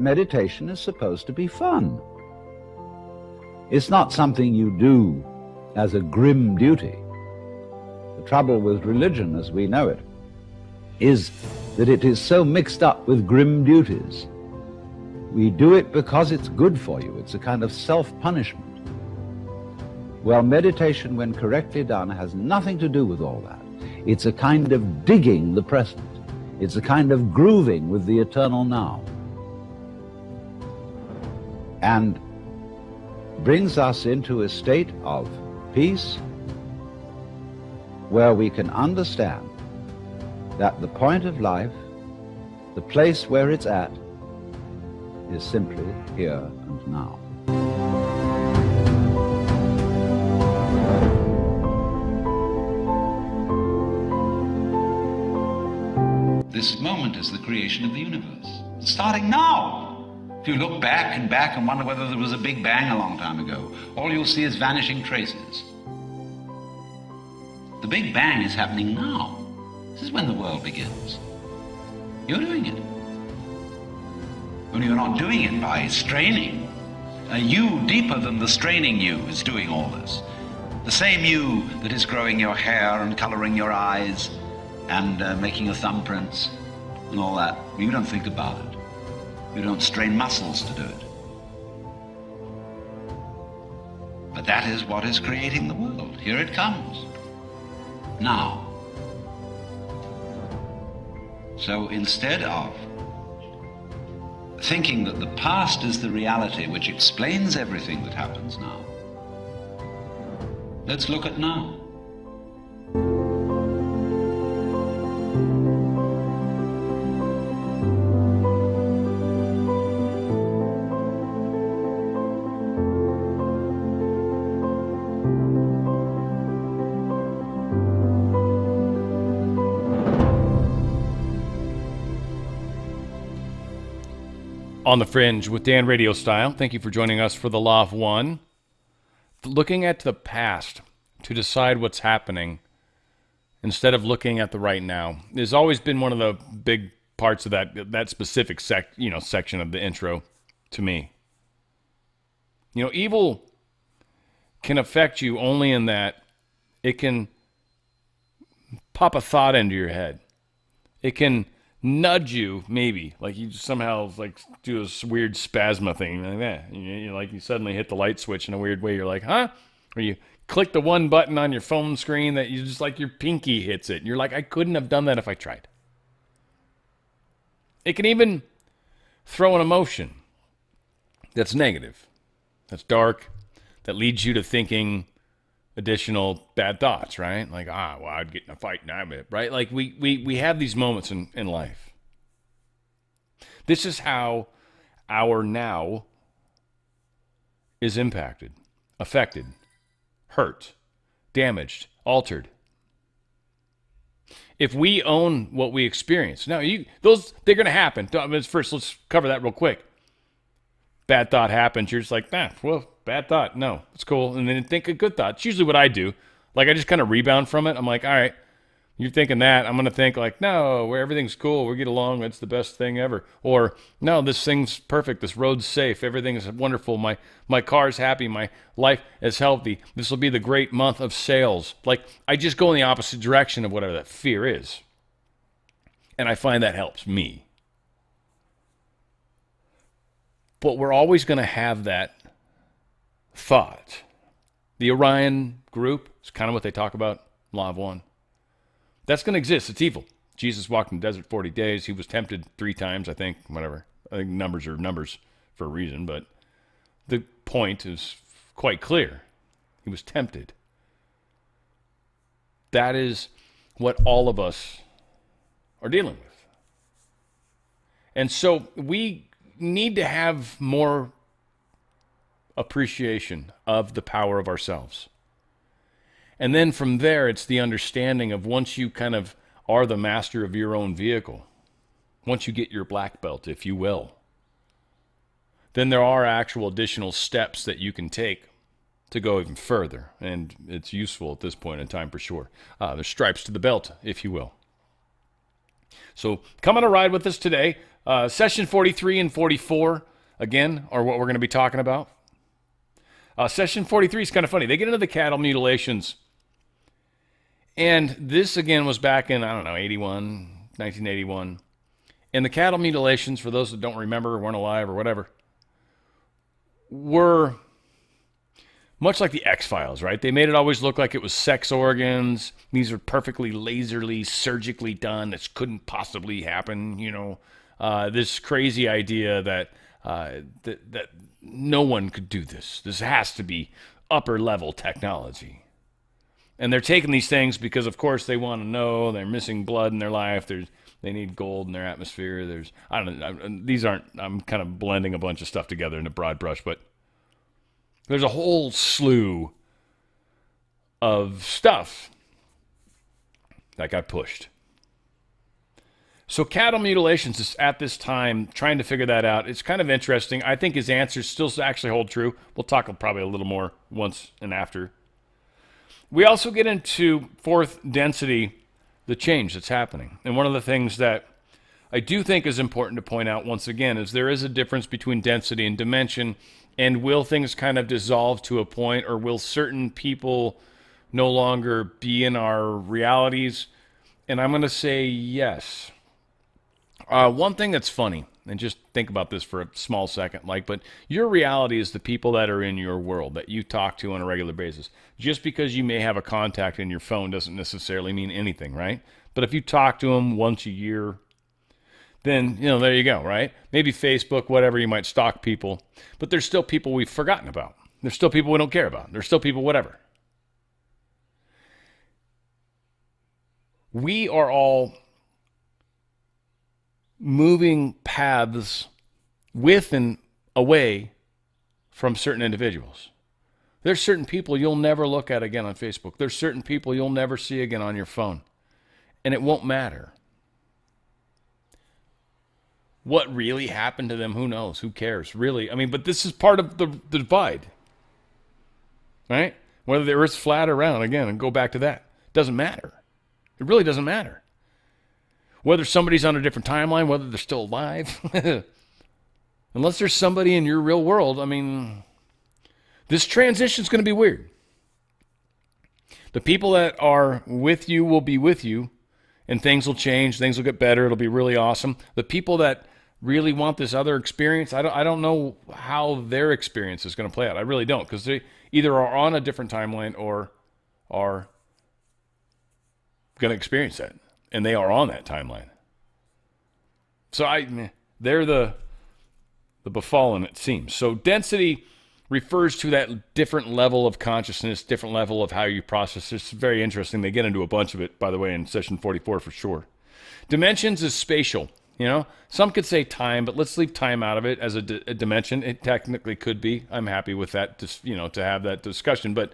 meditation is supposed to be fun. It's not something you do as a grim duty. The trouble with religion as we know it is that it is so mixed up with grim duties. We do it because it's good for you. It's a kind of self-punishment. Well, meditation, when correctly done, has nothing to do with all that. It's a kind of digging the present. It's a kind of grooving with the eternal now. And brings us into a state of peace where we can understand that the point of life, the place where it's at, is simply here and now. This moment is the creation of the universe. It's starting now. If you look back and wonder whether there was a big bang a long time ago, all you'll see is vanishing traces. The big bang is happening now. This is when the world begins. You're doing it. Only you're not doing it by straining. A you deeper than the straining you is doing all this. The same you that is growing your hair and coloring your eyes and making your thumbprints and all that. You don't think about it. You don't strain muscles to do it. But that is what is creating the world. Here it comes. Now. So instead of thinking that the past is the reality which explains everything that happens now, let's look at now. On the Fringe with Dan RadioStyle. Thank you for joining us for The Law of One. Looking at the past to decide what's happening instead of looking at the right now has always been one of the big parts of that specific section of the intro to me. Evil can affect you only in that it can pop a thought into your head. It can nudge you, maybe, like you somehow like do this weird spasma thing like that. You suddenly hit the light switch in a weird way. You're like, huh? Or you click the one button on your phone screen that you just like your pinky hits it. And you're like, I couldn't have done that if I tried. It can even throw an emotion that's negative, that's dark, that leads you to thinking additional bad thoughts, right? Like, I'd get in a fight now, right? Like we have these moments in life. This is how our now is impacted, affected, hurt, damaged, altered. If we own what we experience, now they're going to happen. First, let's cover that real quick. Bad thought happens. You're just like, bad thought. No, it's cool. And then think a good thought. It's usually what I do. Like, I just kind of rebound from it. I'm like, all right, you're thinking that. I'm going to think like, no, where everything's cool. We get along. It's the best thing ever. Or, no, this thing's perfect. This road's safe. Everything is wonderful. My car's happy. My life is healthy. This will be the great month of sales. Like, I just go in the opposite direction of whatever that fear is. And I find that helps me. But we're always going to have that thought. The Orion group is kind of what they talk about, Law of One. That's going to exist. It's evil. Jesus walked in the desert 40 days. He was tempted 3 times, I think, whatever. I think numbers are numbers for a reason, but the point is quite clear. He was tempted. That is what all of us are dealing with. And so we need to have more appreciation of the power of ourselves. And then from there, it's the understanding of once you kind of are the master of your own vehicle, once you get your black belt, if you will, then there are actual additional steps that you can take to go even further. And it's useful at this point in time for sure. There's stripes to the belt, if you will. So come on a ride with us today. Session 43 and 44, again, are what we're going to be talking about. Session 43 is kind of funny. They get into the cattle mutilations. And this, again, was back in, 1981. And the cattle mutilations, for those that don't remember or weren't alive or whatever, were much like the X-Files, right? They made it always look like it was sex organs. These are perfectly laserly, surgically done. This couldn't possibly happen, this crazy idea that that no one could do this. This has to be upper-level technology. And they're taking these things because, of course, they want to know they're missing blood in their life. They need gold in their atmosphere. I'm kind of blending a bunch of stuff together in a broad brush, but there's a whole slew of stuff that got pushed. So cattle mutilations is at this time trying to figure that out. It's kind of interesting. I think his answers still actually hold true. We'll talk probably a little more once and after. We also get into fourth density, the change that's happening. And one of the things that I do think is important to point out once again is there is a difference between density and dimension. And will things kind of dissolve to a point, or will certain people no longer be in our realities? And I'm going to say yes. One thing that's funny, and just think about this for a small second, but your reality is the people that are in your world that you talk to on a regular basis. Just because you may have a contact in your phone doesn't necessarily mean anything, right? But if you talk to them once a year, then, there you go, right? Maybe Facebook, whatever, you might stalk people. But there's still people we've forgotten about. There's still people we don't care about. There's still people whatever. We are all moving paths with and away from certain individuals. There's certain people you'll never look at again on Facebook. There's certain people you'll never see again on your phone. And it won't matter. What really happened to them, who knows? Who cares? Really? But this is part of the divide. Right? Whether the Earth's flat or round, again, and go back to that. Doesn't matter. It really doesn't matter. Whether somebody's on a different timeline, whether they're still alive. Unless there's somebody in your real world, this transition's going to be weird. The people that are with you will be with you, and things will change, things will get better, it'll be really awesome. The people that really want this other experience, I don't know how their experience is going to play out. I really don't, because they either are on a different timeline or are going to experience that, and they are on that timeline. So they're the befallen, it seems. So density refers to that different level of consciousness, different level of how you process. It's very interesting. They get into a bunch of it, by the way, in session 44 for sure. Dimensions is spatial. Some could say time, but let's leave time out of it as a dimension. It technically could be. I'm happy with that, to have that discussion. But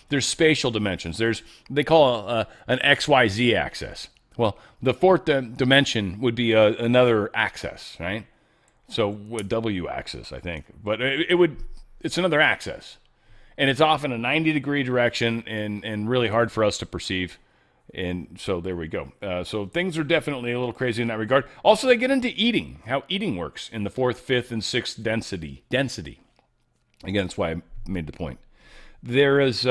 there's spatial dimensions. They call an XYZ axis. Well, the fourth dimension would be another axis, right? So a W axis, I think. But it's another axis. And it's often a 90-degree direction and really hard for us to perceive. And so there we go. So things are definitely a little crazy in that regard. Also, they get into eating, how eating works in the fourth, fifth, and sixth density. Again, that's why I made the point. There is,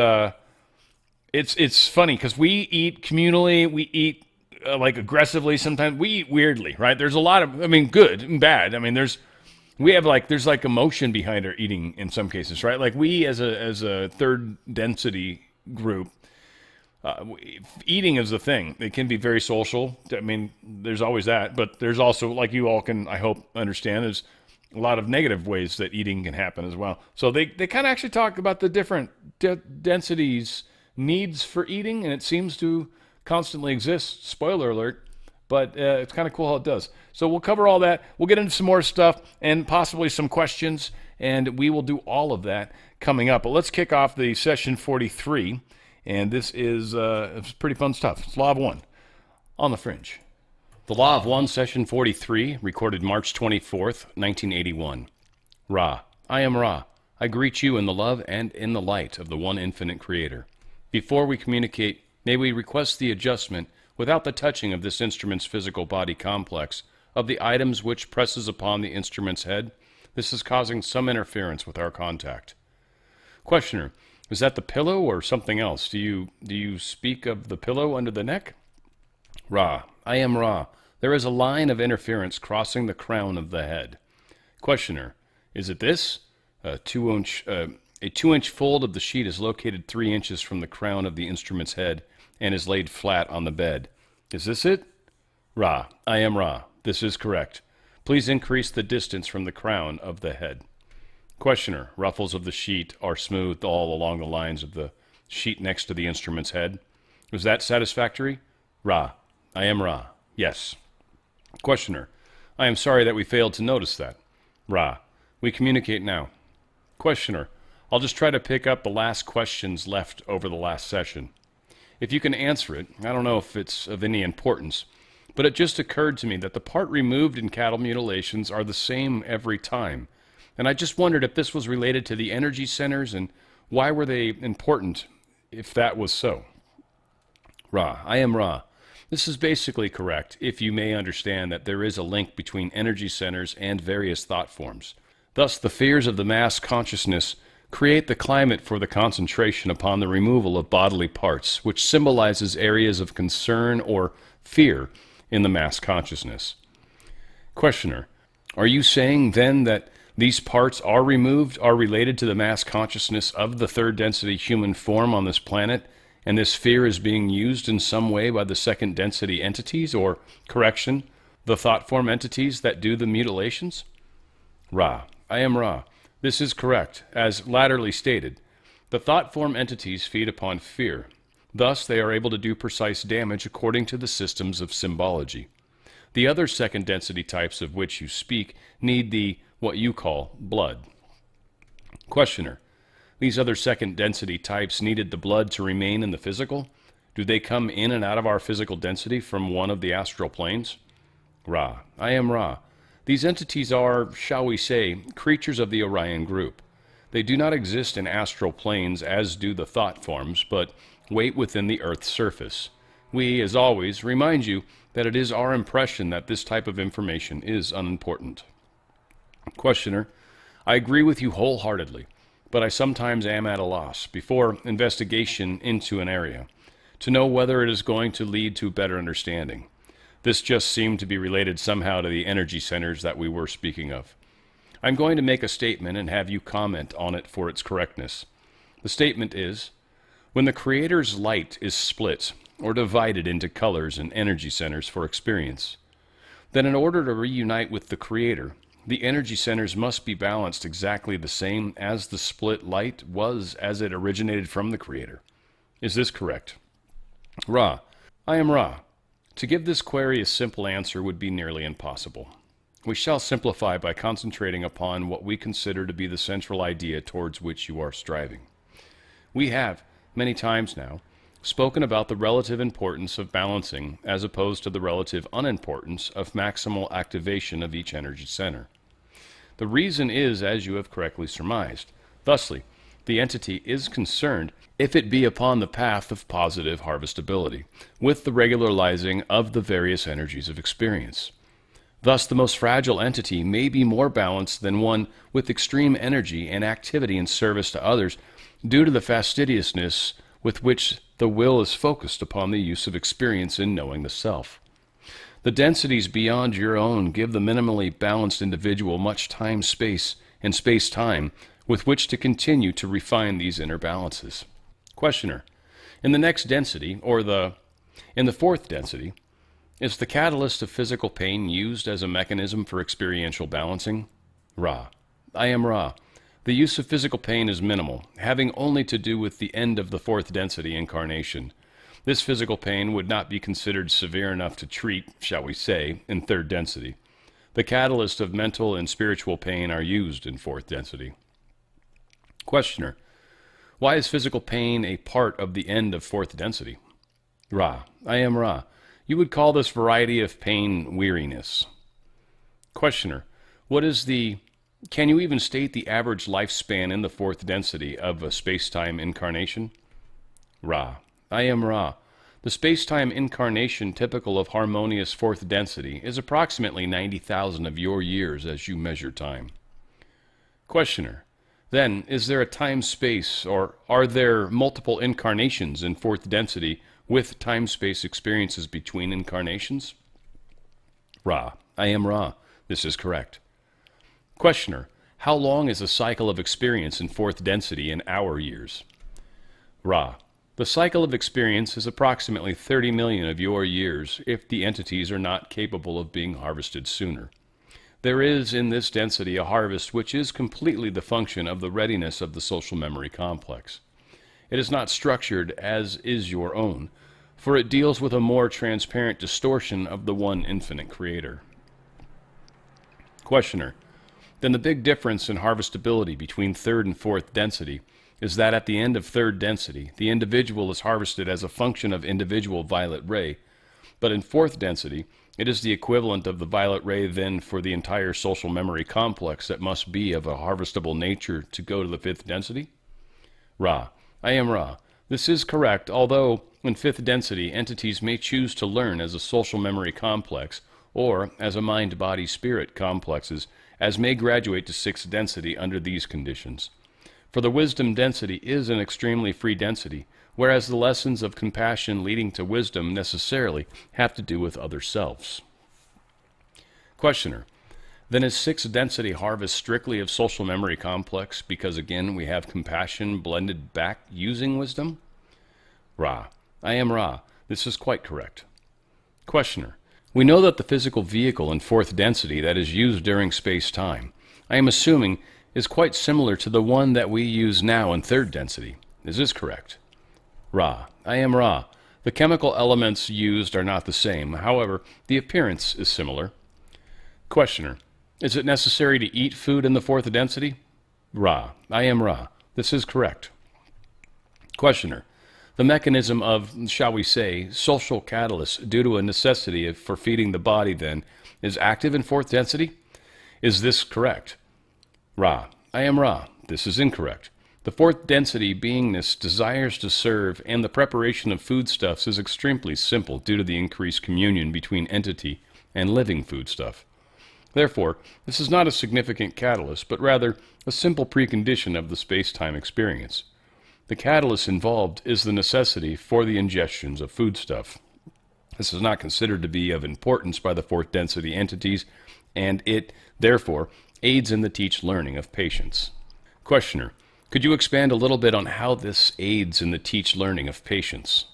it's funny because we eat communally, we eat aggressively sometimes. We eat weirdly, right? There's a lot of, good and bad. There's emotion behind our eating in some cases, right? Like we as a third density group, eating is the thing. It can be very social. There's always that, but there's also, like you all can, I hope, understand, is a lot of negative ways that eating can happen as well. So they kind of actually talk about the different densities needs for eating, and it seems to constantly exist. Spoiler alert. But it's kind of cool how it does. So we'll cover all that. We'll get into some more stuff and possibly some questions, and we will do all of that coming up. But let's kick off the session 43, and this is it's pretty fun stuff. It's Law of One on the Fringe. The Law of One, session 43, recorded March 24th, 1981. Ra, I am Ra. I greet you in the love and in the light of the one infinite creator. Before we communicate, may we request the adjustment, without the touching of this instrument's physical body complex, of the items which presses upon the instrument's head. This is causing some interference with our contact. Questioner, is that the pillow or something else? Do you speak of the pillow under the neck? Ra, I am Ra. There is a line of interference crossing the crown of the head. Questioner, is it this? A 2-inch fold of the sheet is located 3 inches from the crown of the instrument's head and is laid flat on the bed. Is this it? Ra, I am Ra. This is correct. Please increase the distance from the crown of the head. Questioner, ruffles of the sheet are smoothed all along the lines of the sheet next to the instrument's head. Was that satisfactory? Ra, I am Ra. Yes. Questioner, I am sorry that we failed to notice that. Ra, we communicate now. Questioner, I'll just try to pick up the last questions left over the last session. If you can answer it, I don't know if it's of any importance, but it just occurred to me that the part removed in cattle mutilations are the same every time. And I just wondered if this was related to the energy centers and why were they important if that was so. Ra, I am Ra. This is basically correct if you may understand that there is a link between energy centers and various thought forms. Thus, the fears of the mass consciousness create the climate for the concentration upon the removal of bodily parts, which symbolizes areas of concern or fear in the mass consciousness. Questioner, are you saying then that these parts are removed are related to the mass consciousness of the third density human form on this planet, and this fear is being used in some way by the second density entities, or, correction, the thought form entities that do the mutilations? Ra, I am Ra. This is correct. As latterly stated, the thought form entities feed upon fear. Thus, they are able to do precise damage according to the systems of symbology. The other second density types of which you speak need the, what you call, blood. Questioner, these other second density types needed the blood to remain in the physical? Do they come in and out of our physical density from one of the astral planes? Ra, I am Ra. These entities are, shall we say, creatures of the Orion group. They do not exist in astral planes as do the thought forms, but wait within the Earth's surface. We, as always, remind you that it is our impression that this type of information is unimportant. Questioner, I agree with you wholeheartedly, but I sometimes am at a loss, before investigation into an area, to know whether it is going to lead to better understanding. This just seemed to be related somehow to the energy centers that we were speaking of. I'm going to make a statement and have you comment on it for its correctness. The statement is, when the Creator's light is split or divided into colors and energy centers for experience, then in order to reunite with the Creator, the energy centers must be balanced exactly the same as the split light was as it originated from the Creator. Is this correct? Ra, I am Ra. To give this query a simple answer would be nearly impossible. We shall simplify by concentrating upon what we consider to be the central idea towards which you are striving. We have, many times now, spoken about the relative importance of balancing as opposed to the relative unimportance of maximal activation of each energy center. The reason is, as you have correctly surmised. Thusly, the entity is concerned, if it be upon the path of positive harvestability, with the regularizing of the various energies of experience. Thus, the most fragile entity may be more balanced than one with extreme energy and activity in service to others due to the fastidiousness with which the will is focused upon the use of experience in knowing the self. The densities beyond your own give the minimally balanced individual much time-space and space-time with which to continue to refine these inner balances. Questioner, in the next density, or in the fourth density, is the catalyst of physical pain used as a mechanism for experiential balancing? Ra, I am Ra. The use of physical pain is minimal, having only to do with the end of the fourth density incarnation. This physical pain would not be considered severe enough to treat, shall we say, in third density. The catalyst of mental and spiritual pain are used in fourth density. Questioner, why is physical pain a part of the end of fourth density? Ra, I am Ra. You would call this variety of pain weariness. Questioner, can you even state the average lifespan in the fourth density of a space-time incarnation? Ra, I am Ra. The space-time incarnation typical of harmonious fourth density is approximately 90,000 of your years as you measure time. Questioner: then, is there a time-space, or are there multiple incarnations in fourth density with time-space experiences between incarnations? Ra: I am Ra. This is correct. Questioner: how long is a cycle of experience in fourth density in our years? Ra: the cycle of experience is approximately 30 million of your years if the entities are not capable of being harvested sooner. There is in this density a harvest which is completely the function of the readiness of the social memory complex. It is not structured as is your own, for it deals with a more transparent distortion of the one infinite creator. Questioner: then the big difference in harvestability between third and fourth density is that at the end of third density, the individual is harvested as a function of individual violet ray, but in fourth density, it is the equivalent of the violet ray then for the entire social memory complex that must be of a harvestable nature to go to the fifth density? Ra: I am Ra. This is correct, although in fifth density, entities may choose to learn as a social memory complex or as a mind-body-spirit complexes, as may graduate to sixth density under these conditions. For the wisdom density is an extremely free density, whereas the lessons of compassion leading to wisdom necessarily have to do with other selves. Questioner: then is sixth density harvest strictly of social memory complex because again we have compassion blended back using wisdom? Ra: I am Ra. This is quite correct. Questioner: we know that the physical vehicle in fourth density that is used during space-time, I am assuming, is quite similar to the one that we use now in third density. Is this correct? Ra: I am Ra. The chemical elements used are not the same. However, the appearance is similar. Questioner: is it necessary to eat food in the fourth density? Ra: I am Ra. This is correct. Questioner: the mechanism of, shall we say, social catalyst due to a necessity for feeding the body then is active in fourth density? Is this correct? Ra: I am Ra. This is incorrect. The fourth density beingness desires to serve, and the preparation of foodstuffs is extremely simple due to the increased communion between entity and living foodstuff. Therefore, this is not a significant catalyst, but rather a simple precondition of the space-time experience. The catalyst involved is the necessity for the ingestions of foodstuff. This is not considered to be of importance by the fourth density entities, and it, therefore, aids in the teach learning of patience. Questioner: could you expand a little bit on how this aids in the teach learning of patience?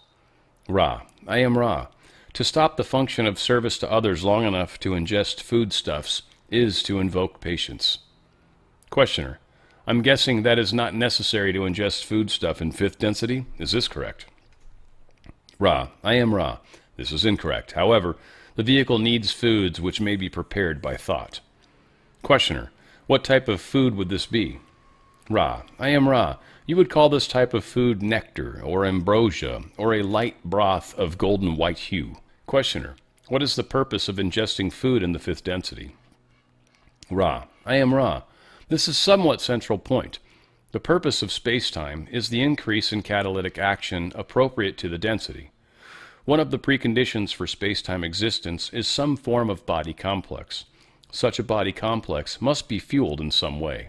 Ra: I am Ra. To stop the function of service to others long enough to ingest foodstuffs is to invoke patience. Questioner: I'm guessing that is not necessary to ingest foodstuff in fifth density. Is this correct? Ra: I am Ra. This is incorrect. However, the vehicle needs foods which may be prepared by thought. Questioner: what type of food would this be? Ra: I am Ra. You would call this type of food nectar, or ambrosia, or a light broth of golden white hue. Questioner: what is the purpose of ingesting food in the fifth density? Ra: I am Ra. This is somewhat central point. The purpose of space-time is the increase in catalytic action appropriate to the density. One of the preconditions for space-time existence is some form of body complex. Such a body complex must be fueled in some way.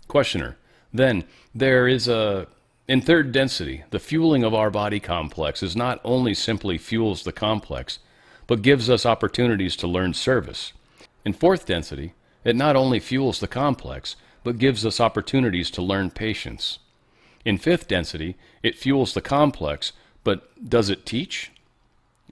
Questioner: then there is in third density, the fueling of our body complex is not only simply fuels the complex, but gives us opportunities to learn service. In fourth density, it not only fuels the complex, but gives us opportunities to learn patience. In fifth density, it fuels the complex, but does it teach?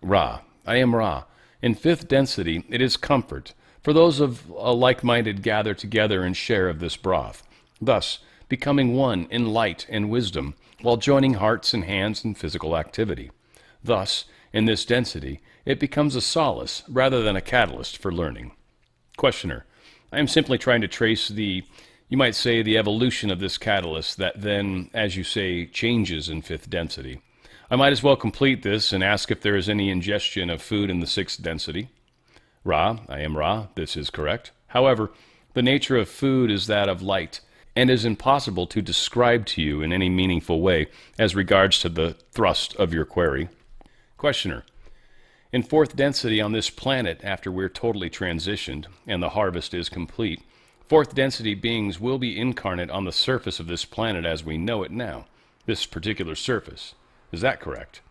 Ra: I am Ra. In fifth density, it is comfort, for those of a like-minded gather together and share of this broth, thus becoming one in light and wisdom, while joining hearts and hands in physical activity. Thus, in this density, it becomes a solace rather than a catalyst for learning. Questioner: I am simply trying to trace you might say, the evolution of this catalyst that then, as you say, changes in fifth density. I might as well complete this and ask if there is any ingestion of food in the sixth density. Ra: I am Ra. This is correct. However, the nature of food is that of light, and is impossible to describe to you in any meaningful way as regards to the thrust of your query. Questioner. In fourth density on this planet, after we're totally transitioned and the harvest is complete, fourth density beings will be incarnate on the surface of this planet as we know it now, this particular surface. Is that correct?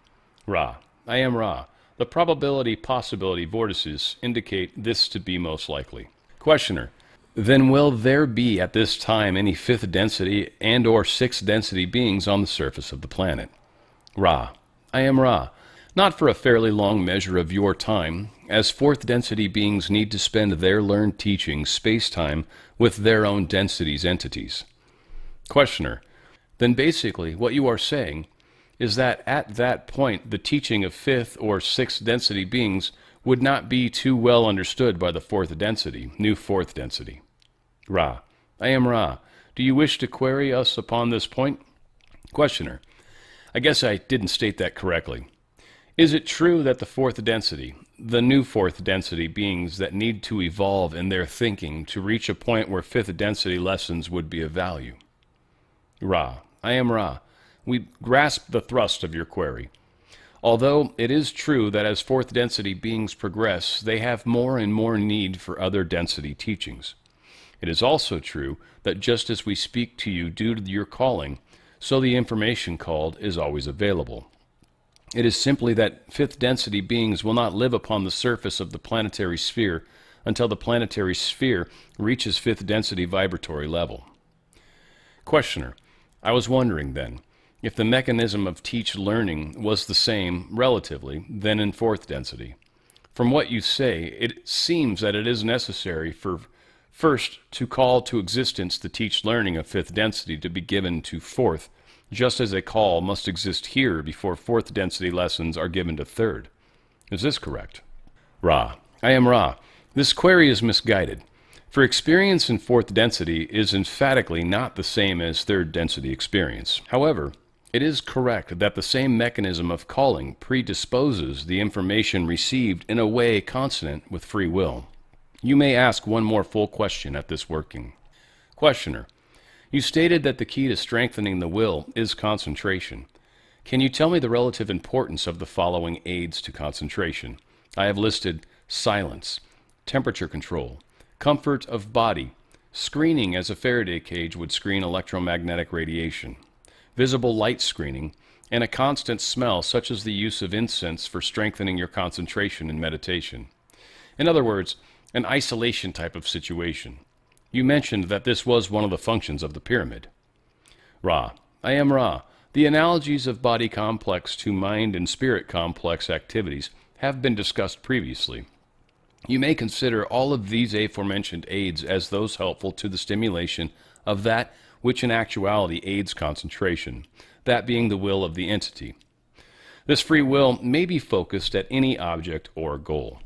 Ra. I am Ra. The probability possibility vortices indicate this to be most likely. Questioner. Then will there be at this time any fifth density and or sixth density beings on the surface of the planet? Ra. I am Ra. Not for a fairly long measure of your time, as fourth density beings need to spend their learned teaching space-time with their own densities entities. Questioner. Then basically what you are saying is that at that point the teaching of fifth or sixth density beings would not be too well understood by the fourth density, new fourth density. Ra. I am Ra. Do you wish to query us upon this point? Questioner. I guess I didn't state that correctly. Is it true that the fourth density, the new fourth density beings that need to evolve in their thinking to reach a point where fifth density lessons would be of value? Ra. I am Ra. We grasp the thrust of your query. Although it is true that as fourth density beings progress, they have more and more need for other density teachings. It is also true that just as we speak to you due to your calling, so the information called is always available. It is simply that fifth density beings will not live upon the surface of the planetary sphere until the planetary sphere reaches fifth density vibratory level. Questioner. I was wondering then, if the mechanism of teach learning was the same, relatively, then in fourth density. From what you say, it seems that it is necessary for first to call to existence the teach learning of fifth density to be given to fourth, just as a call must exist here before fourth density lessons are given to third. Is this correct? Ra. I am Ra. This query is misguided, for experience in fourth density is emphatically not the same as third density experience. However, it is correct that the same mechanism of calling predisposes the information received in a way consonant with free will. You may ask one more full question at this working. Questioner. You stated that the key to strengthening the will is concentration. Can you tell me the relative importance of the following aids to concentration? I have listed silence, temperature control, comfort of body, screening as a Faraday cage would screen electromagnetic radiation, visible light screening, and a constant smell such as the use of incense for strengthening your concentration in meditation. In other words, an isolation type of situation. You mentioned that this was one of the functions of the pyramid. Ra. I am Ra. The analogies of body complex to mind and spirit complex activities have been discussed previously. You may consider all of these aforementioned aids as those helpful to the stimulation of that which in actuality aids concentration, that being the will of the entity. This free will may be focused at any object or goal.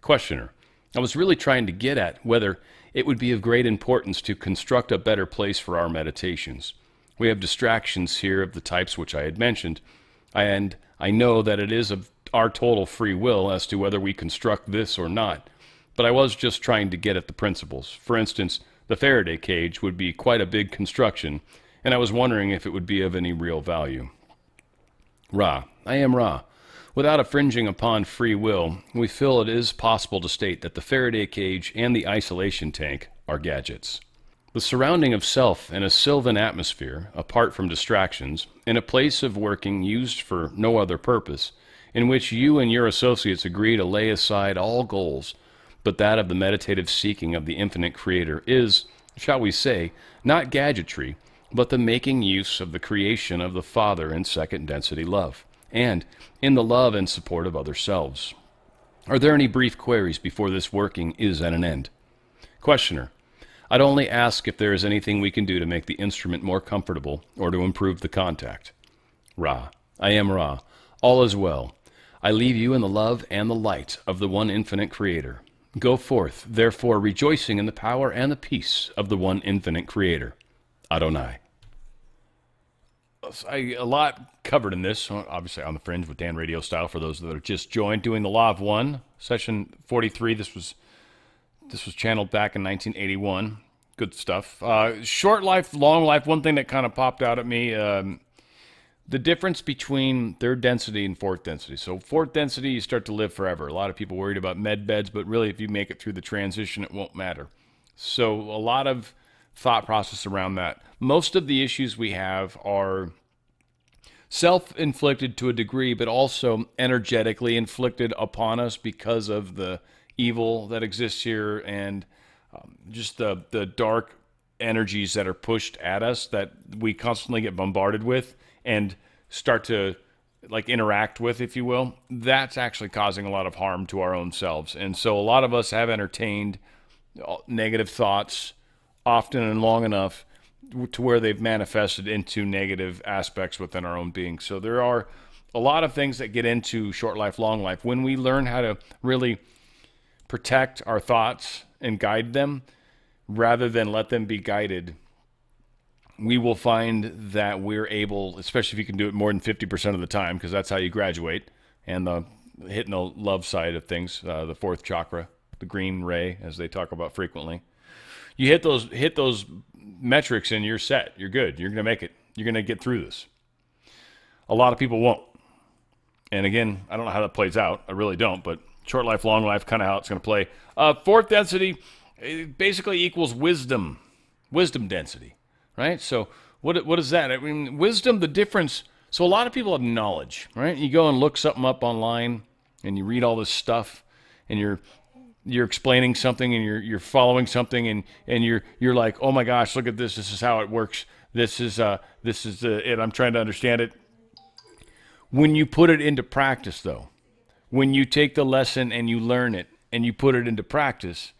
Questioner. I was really trying to get at whether it would be of great importance to construct a better place for our meditations. We have distractions here of the types which I had mentioned, and I know that it is of our total free will as to whether we construct this or not, but I was just trying to get at the principles. For instance, the Faraday cage would be quite a big construction, and I was wondering if it would be of any real value. Ra. I am Ra. Without infringing upon free will, we feel it is possible to state that the Faraday cage and the isolation tank are gadgets. The surrounding of self in a sylvan atmosphere, apart from distractions, in a place of working used for no other purpose, in which you and your associates agree to lay aside all goals, but that of the meditative seeking of the infinite Creator is, shall we say, not gadgetry, but the making use of the creation of the Father in second density love, and in the love and support of other selves. Are there any brief queries before this working is at an end? Questioner. I'd only ask if there is anything we can do to make the instrument more comfortable or to improve the contact. Ra. I am Ra. All is well. I leave you in the love and the light of the one infinite Creator. Go forth, therefore, rejoicing in the power and the peace of the one infinite Creator. Adonai. A lot covered in this, obviously on the Fringe with Dan RadioStyle for those that are just joined, doing the Law of One, session 43. This was channeled back in 1981. Good stuff. Short life, long life. One thing that kind of popped out at me, the difference between third density and fourth density. So fourth density, you start to live forever. A lot of people worried about med beds, but really if you make it through the transition, it won't matter. So a lot of thought process around that. Most of the issues we have are self-inflicted to a degree, but also energetically inflicted upon us because of the evil that exists here and just the dark energies that are pushed at us that we constantly get bombarded with and start to like interact with, if you will. That's actually causing a lot of harm to our own selves. And so a lot of us have entertained negative thoughts often and long enough to where they've manifested into negative aspects within our own being. So there are a lot of things that get into short life, long life. When we learn how to really protect our thoughts and guide them rather than let them be guided, we will find that we're able, especially if you can do it more than 50% of the time, because that's how you graduate, and hitting the love side of things, the fourth chakra, the green ray, as they talk about frequently. You hit those metrics and you're set. You're good. You're going to make it. You're going to get through this. A lot of people won't. And again, I don't know how that plays out. I really don't, but short life, long life, kind of how it's going to play. Fourth density basically equals wisdom density, right? So what is that? I mean, wisdom, the difference. So a lot of people have knowledge, right? You go and look something up online and you read all this stuff and you're explaining something and you're following something and you're like, oh my gosh, look at this. This is how it works. This is it. I'm trying to understand it. When you put it into practice, though, when you take the lesson and you learn it and you put it into practice,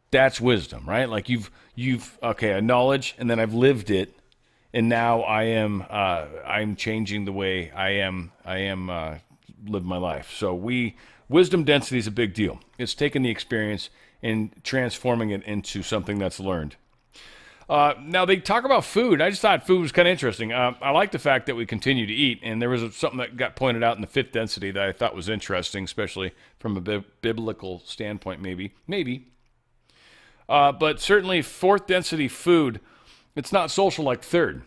that's wisdom, right? Like you've a knowledge, and then I've lived it, and now I'm changing the way I am live my life. So wisdom density is a big deal. It's taking the experience and transforming it into something that's learned. Now, they talk about food. I just thought food was kind of interesting. I like the fact that we continue to eat, and there was something that got pointed out in the fifth density that I thought was interesting, especially from a biblical standpoint, maybe. But certainly fourth density food, it's not social like third,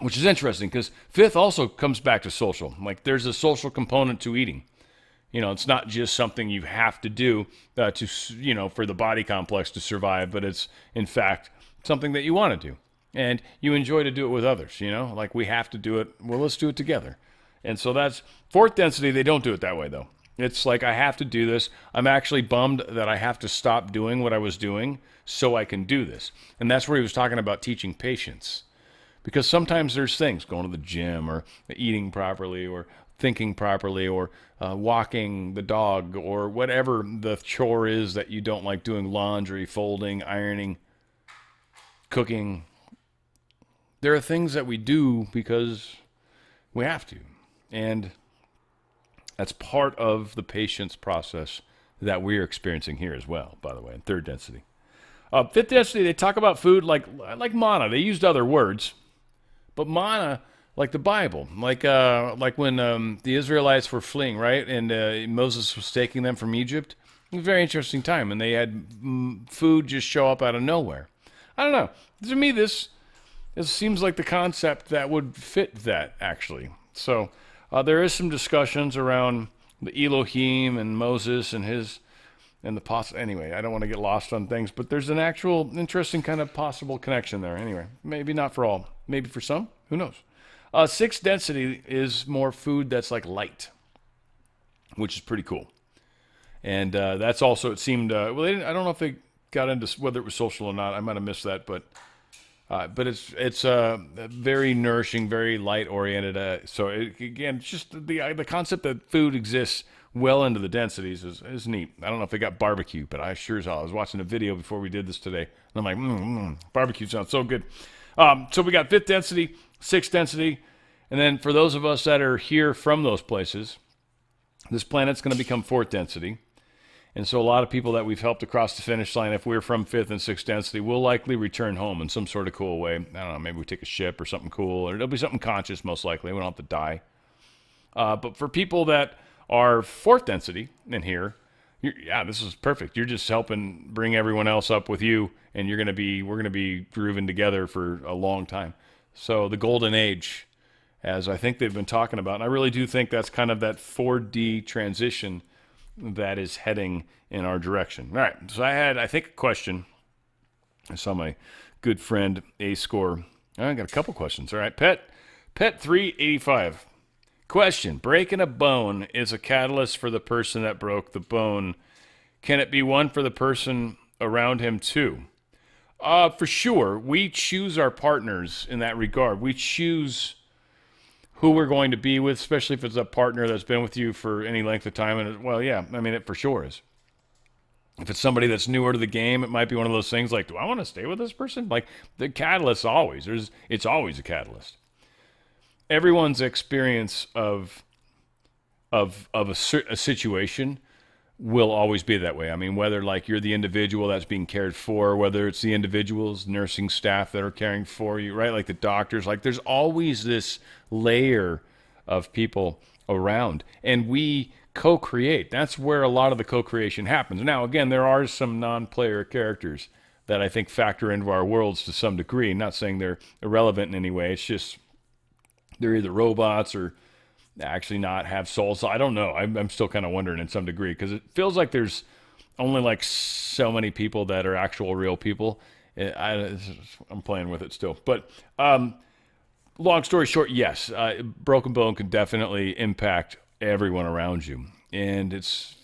which is interesting because fifth also comes back to social. Like there's a social component to eating. It's not just something you have to do for the body complex to survive, but it's in fact something that you want to do and you enjoy to do it with others. Like we have to do it. Well, let's do it together. And so that's fourth density. They don't do it that way though. It's like, I have to do this. I'm actually bummed that I have to stop doing what I was doing so I can do this. And that's where he was talking about teaching patience. Because sometimes there's things, going to the gym or eating properly or thinking properly or walking the dog or whatever the chore is that you don't like doing, laundry, folding, ironing, cooking. There are things that we do because we have to. And that's part of the patience process that we're experiencing here as well, by the way, in third density. Fifth density, they talk about food like manna. They used other words, but manna, like the Bible, like when the Israelites were fleeing, right? And Moses was taking them from Egypt. It was a very interesting time, and they had food just show up out of nowhere. I don't know. To me, this seems like the concept that would fit that, actually. So there is some discussions around the Elohim and Moses and anyway, I don't want to get lost on things, but there's an actual interesting kind of possible connection there. Anyway, maybe not for all, maybe for some, who knows? Sixth density is more food that's like light, which is pretty cool. And that's also, it seemed, I don't know if they got into whether it was social or not. I might have missed that, but it's very nourishing, very light oriented. So again, it's just the concept that food exists well into the densities is neat. I don't know if they got barbecue, but I sure as hell. I was watching a video before we did this today, and I'm like, barbecue sounds so good. So we got fifth density, sixth density, and then for those of us that are here from those places, this planet's going to become fourth density. And so a lot of people that we've helped across the finish line, if we're from fifth and sixth density, will likely return home in some sort of cool way. I don't know, maybe we take a ship or something cool, or it'll be something conscious most likely. We don't have to die. But for people that are fourth density in here, this is perfect. You're just helping bring everyone else up with you, and we're going to be grooving together for a long time. So the golden age, as I think they've been talking about. And I really do think that's kind of that 4D transition that is heading in our direction. All right, so I think, a question. I saw my good friend A-Score. I got a couple questions. All right, Pet 385. Question: breaking a bone is a catalyst for the person that broke the bone. Can it be one for the person around him too? For sure. We choose our partners in that regard. We choose who we're going to be with, especially if it's a partner that's been with you for any length of time. And well, yeah, I mean, it for sure is. If it's somebody that's newer to the game, it might be one of those things like, do I want to stay with this person? Like, the catalyst it's always a catalyst. Everyone's experience of a situation will always be that way. I mean, whether like you're the individual that's being cared for, whether it's the individuals, nursing staff that are caring for you, right? Like the doctors, like there's always this layer of people around, and we co-create. That's where a lot of the co-creation happens. Now, again, there are some non-player characters that I think factor into our worlds to some degree. Not saying they're irrelevant in any way. It's just they're either robots or actually not have souls. So I don't know. I'm still kind of wondering in some degree, because it feels like there's only like so many people that are actual real people. I'm playing with it still. But long story short, yes, broken bone can definitely impact everyone around you. And it's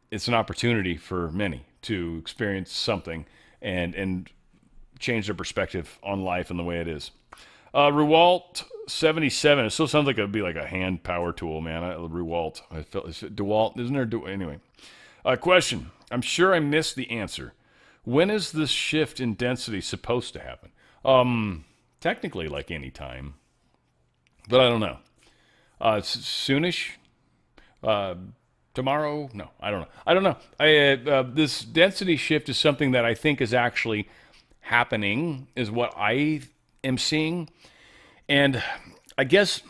an opportunity for many to experience something and change their perspective on life and the way it is. Rewalt 77. It still sounds like it'd be like a hand power tool, man. Rewalt. I felt DeWalt, isn't there? Anyway, question. I'm sure I missed the answer. When is this shift in density supposed to happen? Technically, like any time, but I don't know. Soonish. Tomorrow? No, I don't know. This density shift is something that I think is actually happening, is what I am seeing. And I guess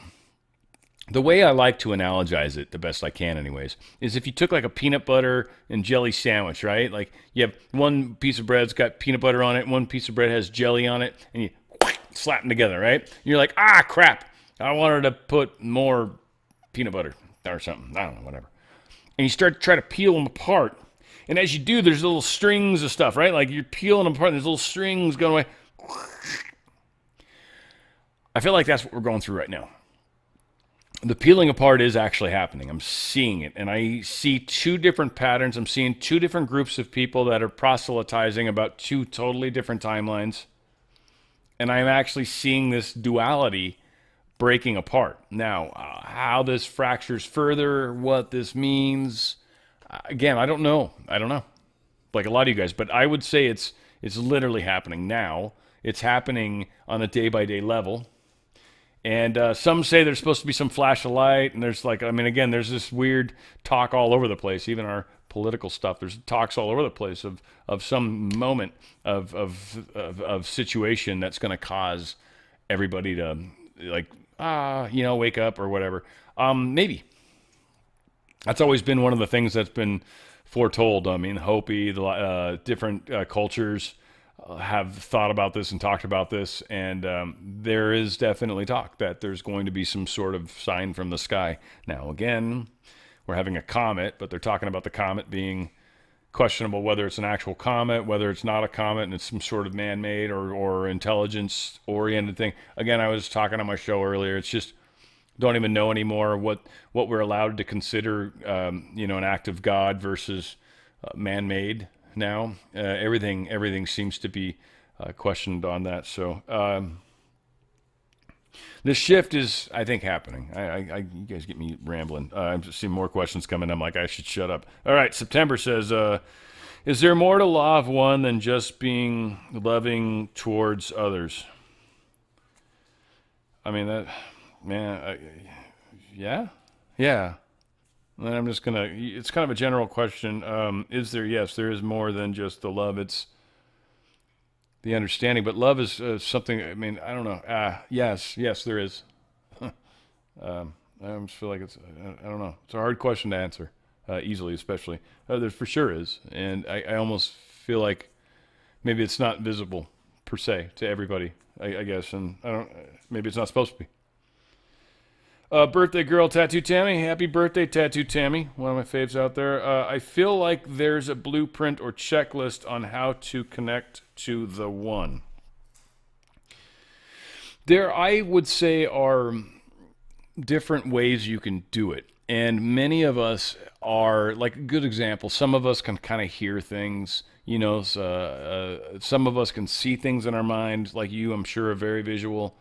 the way I like to analogize it, the best I can anyways, is if you took like a peanut butter and jelly sandwich, right? Like you have one piece of bread's got peanut butter on it, one piece of bread has jelly on it, and you slap them together, right? And you're like, crap, I wanted to put more peanut butter or something. I don't know, whatever. And you start to try to peel them apart. And as you do, there's little strings of stuff, right? Like you're peeling them apart, and there's little strings going away. I feel like that's what we're going through right now. The peeling apart is actually happening. I'm seeing it, and I see two different patterns. I'm seeing two different groups of people that are proselytizing about two totally different timelines, and I'm actually seeing this duality breaking apart. Now, how this fractures further, what this means, again, I don't know. Like a lot of you guys, but I would say it's literally happening now. It's happening on a day-by-day level. And some say there's supposed to be some flash of light, and there's like, I mean, again, there's this weird talk all over the place, even our political stuff. There's talks all over the place of some moment of situation that's going to cause everybody to like, wake up or whatever. Maybe. That's always been one of the things that's been foretold. I mean, Hopi, the different cultures have thought about this and talked about this, and there is definitely talk that there's going to be some sort of sign from the sky. Now, again, we're having a comet, but they're talking about the comet being questionable, whether it's an actual comet, whether it's not a comet, and it's some sort of man-made or intelligence-oriented thing. Again, I was talking on my show earlier. It's just don't even know anymore what we're allowed to consider, an act of God versus man-made. Now everything seems to be questioned on that. So this shift is, I think, happening. You guys get me rambling. I'm just seeing more questions coming. I'm like, I should shut up. All right. September says, is there more to law of one than just being loving towards others? I mean, that, man, yeah. And then I'm just it's kind of a general question. Is there? Yes, there is more than just the love. It's the understanding. But love is something, I mean, I don't know. Yes, there is. I just feel like I don't know. It's a hard question to answer easily, especially. There for sure is. And I almost feel like maybe it's not visible per se to everybody. I guess, and I don't. Maybe it's not supposed to be. Birthday girl, Tattoo Tammy. Happy birthday, Tattoo Tammy. One of my faves out there. I feel like there's a blueprint or checklist on how to connect to the one. There, I would say, are different ways you can do it. And many of us are, like a good example, some of us can kind of hear things, you know, some of us can see things in our mind, like you, I'm sure, are very visual.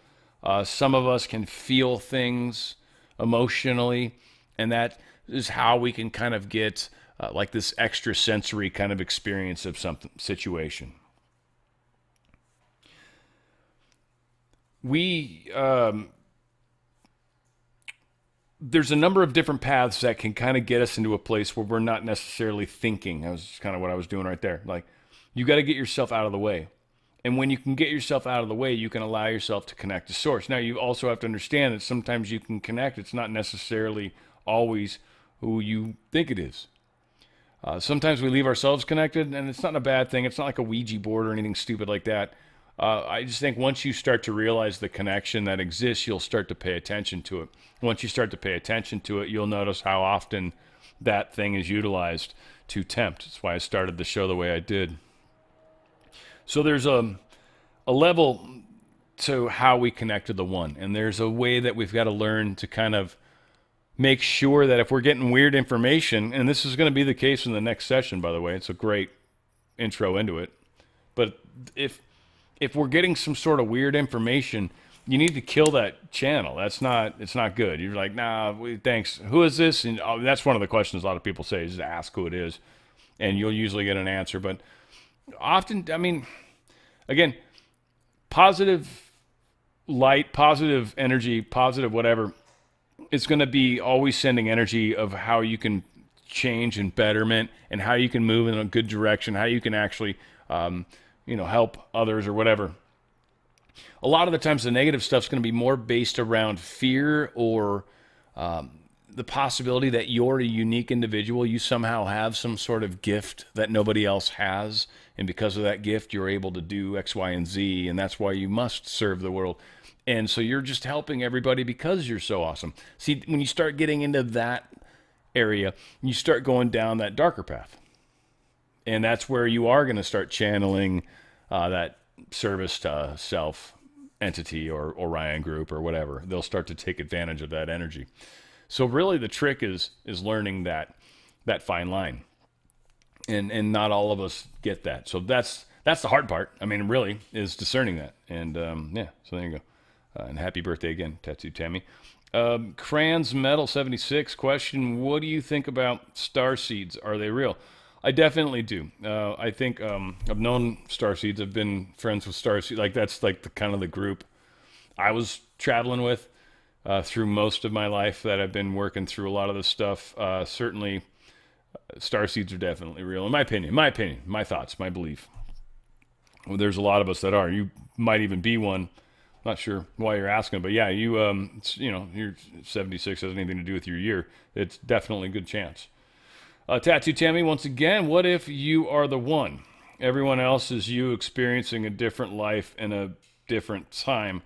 Some of us can feel things emotionally, and that is how we can kind of get like this extra sensory kind of experience of some situation. There's a number of different paths that can kind of get us into a place where we're not necessarily thinking. That was kind of what I was doing right there. Like, you got to get yourself out of the way. And when you can get yourself out of the way, you can allow yourself to connect to source. Now, you also have to understand that sometimes you can connect. It's not necessarily always who you think it is. Sometimes we leave ourselves connected, and it's not a bad thing. It's not like a Ouija board or anything stupid like that. I just think once you start to realize the connection that exists, you'll start to pay attention to it. Once you start to pay attention to it, you'll notice how often that thing is utilized to tempt. That's why I started the show the way I did. So there's a level to how we connect to the one, and there's a way that we've got to learn to kind of make sure that if we're getting weird information, and this is going to be the case in the next session, by the way, it's a great intro into it, but if we're getting some sort of weird information, you need to kill that channel. It's not good. You're like, nah, thanks. Who is this? And that's one of the questions a lot of people say, is ask who it is, and you'll usually get an answer, but often, I mean, again, positive light, positive energy, positive whatever, it's going to be always sending energy of how you can change and betterment and how you can move in a good direction, how you can actually, help others or whatever. A lot of the times the negative stuff is going to be more based around fear or the possibility that you're a unique individual. You somehow have some sort of gift that nobody else has. And because of that gift, you're able to do X, Y, and Z. And that's why you must serve the world. And so you're just helping everybody because you're so awesome. See, when you start getting into that area, you start going down that darker path. And that's where you are going to start channeling that service to self entity or Orion group or whatever. They'll start to take advantage of that energy. So really the trick is learning that fine line. And not all of us get that. So that's the hard part. I mean, really, is discerning that. And so there you go. And happy birthday again, Tattoo Tammy. Crayons Metal 76 question: what do you think about star seeds? Are they real? I definitely do. I think I've known star seeds. I've been friends with star seeds. Like that's like the kind of the group I was traveling with through most of my life. That I've been working through a lot of this stuff. Certainly. Star seeds are definitely real, in my opinion, my thoughts, my belief. Well, there's a lot of us that are. You might even be one. Not sure why you're asking, but yeah, you're 76, has anything to do with your year. It's definitely a good chance. Tattoo Tammy, once again, what if you are the one? Everyone else is you experiencing a different life in a different time.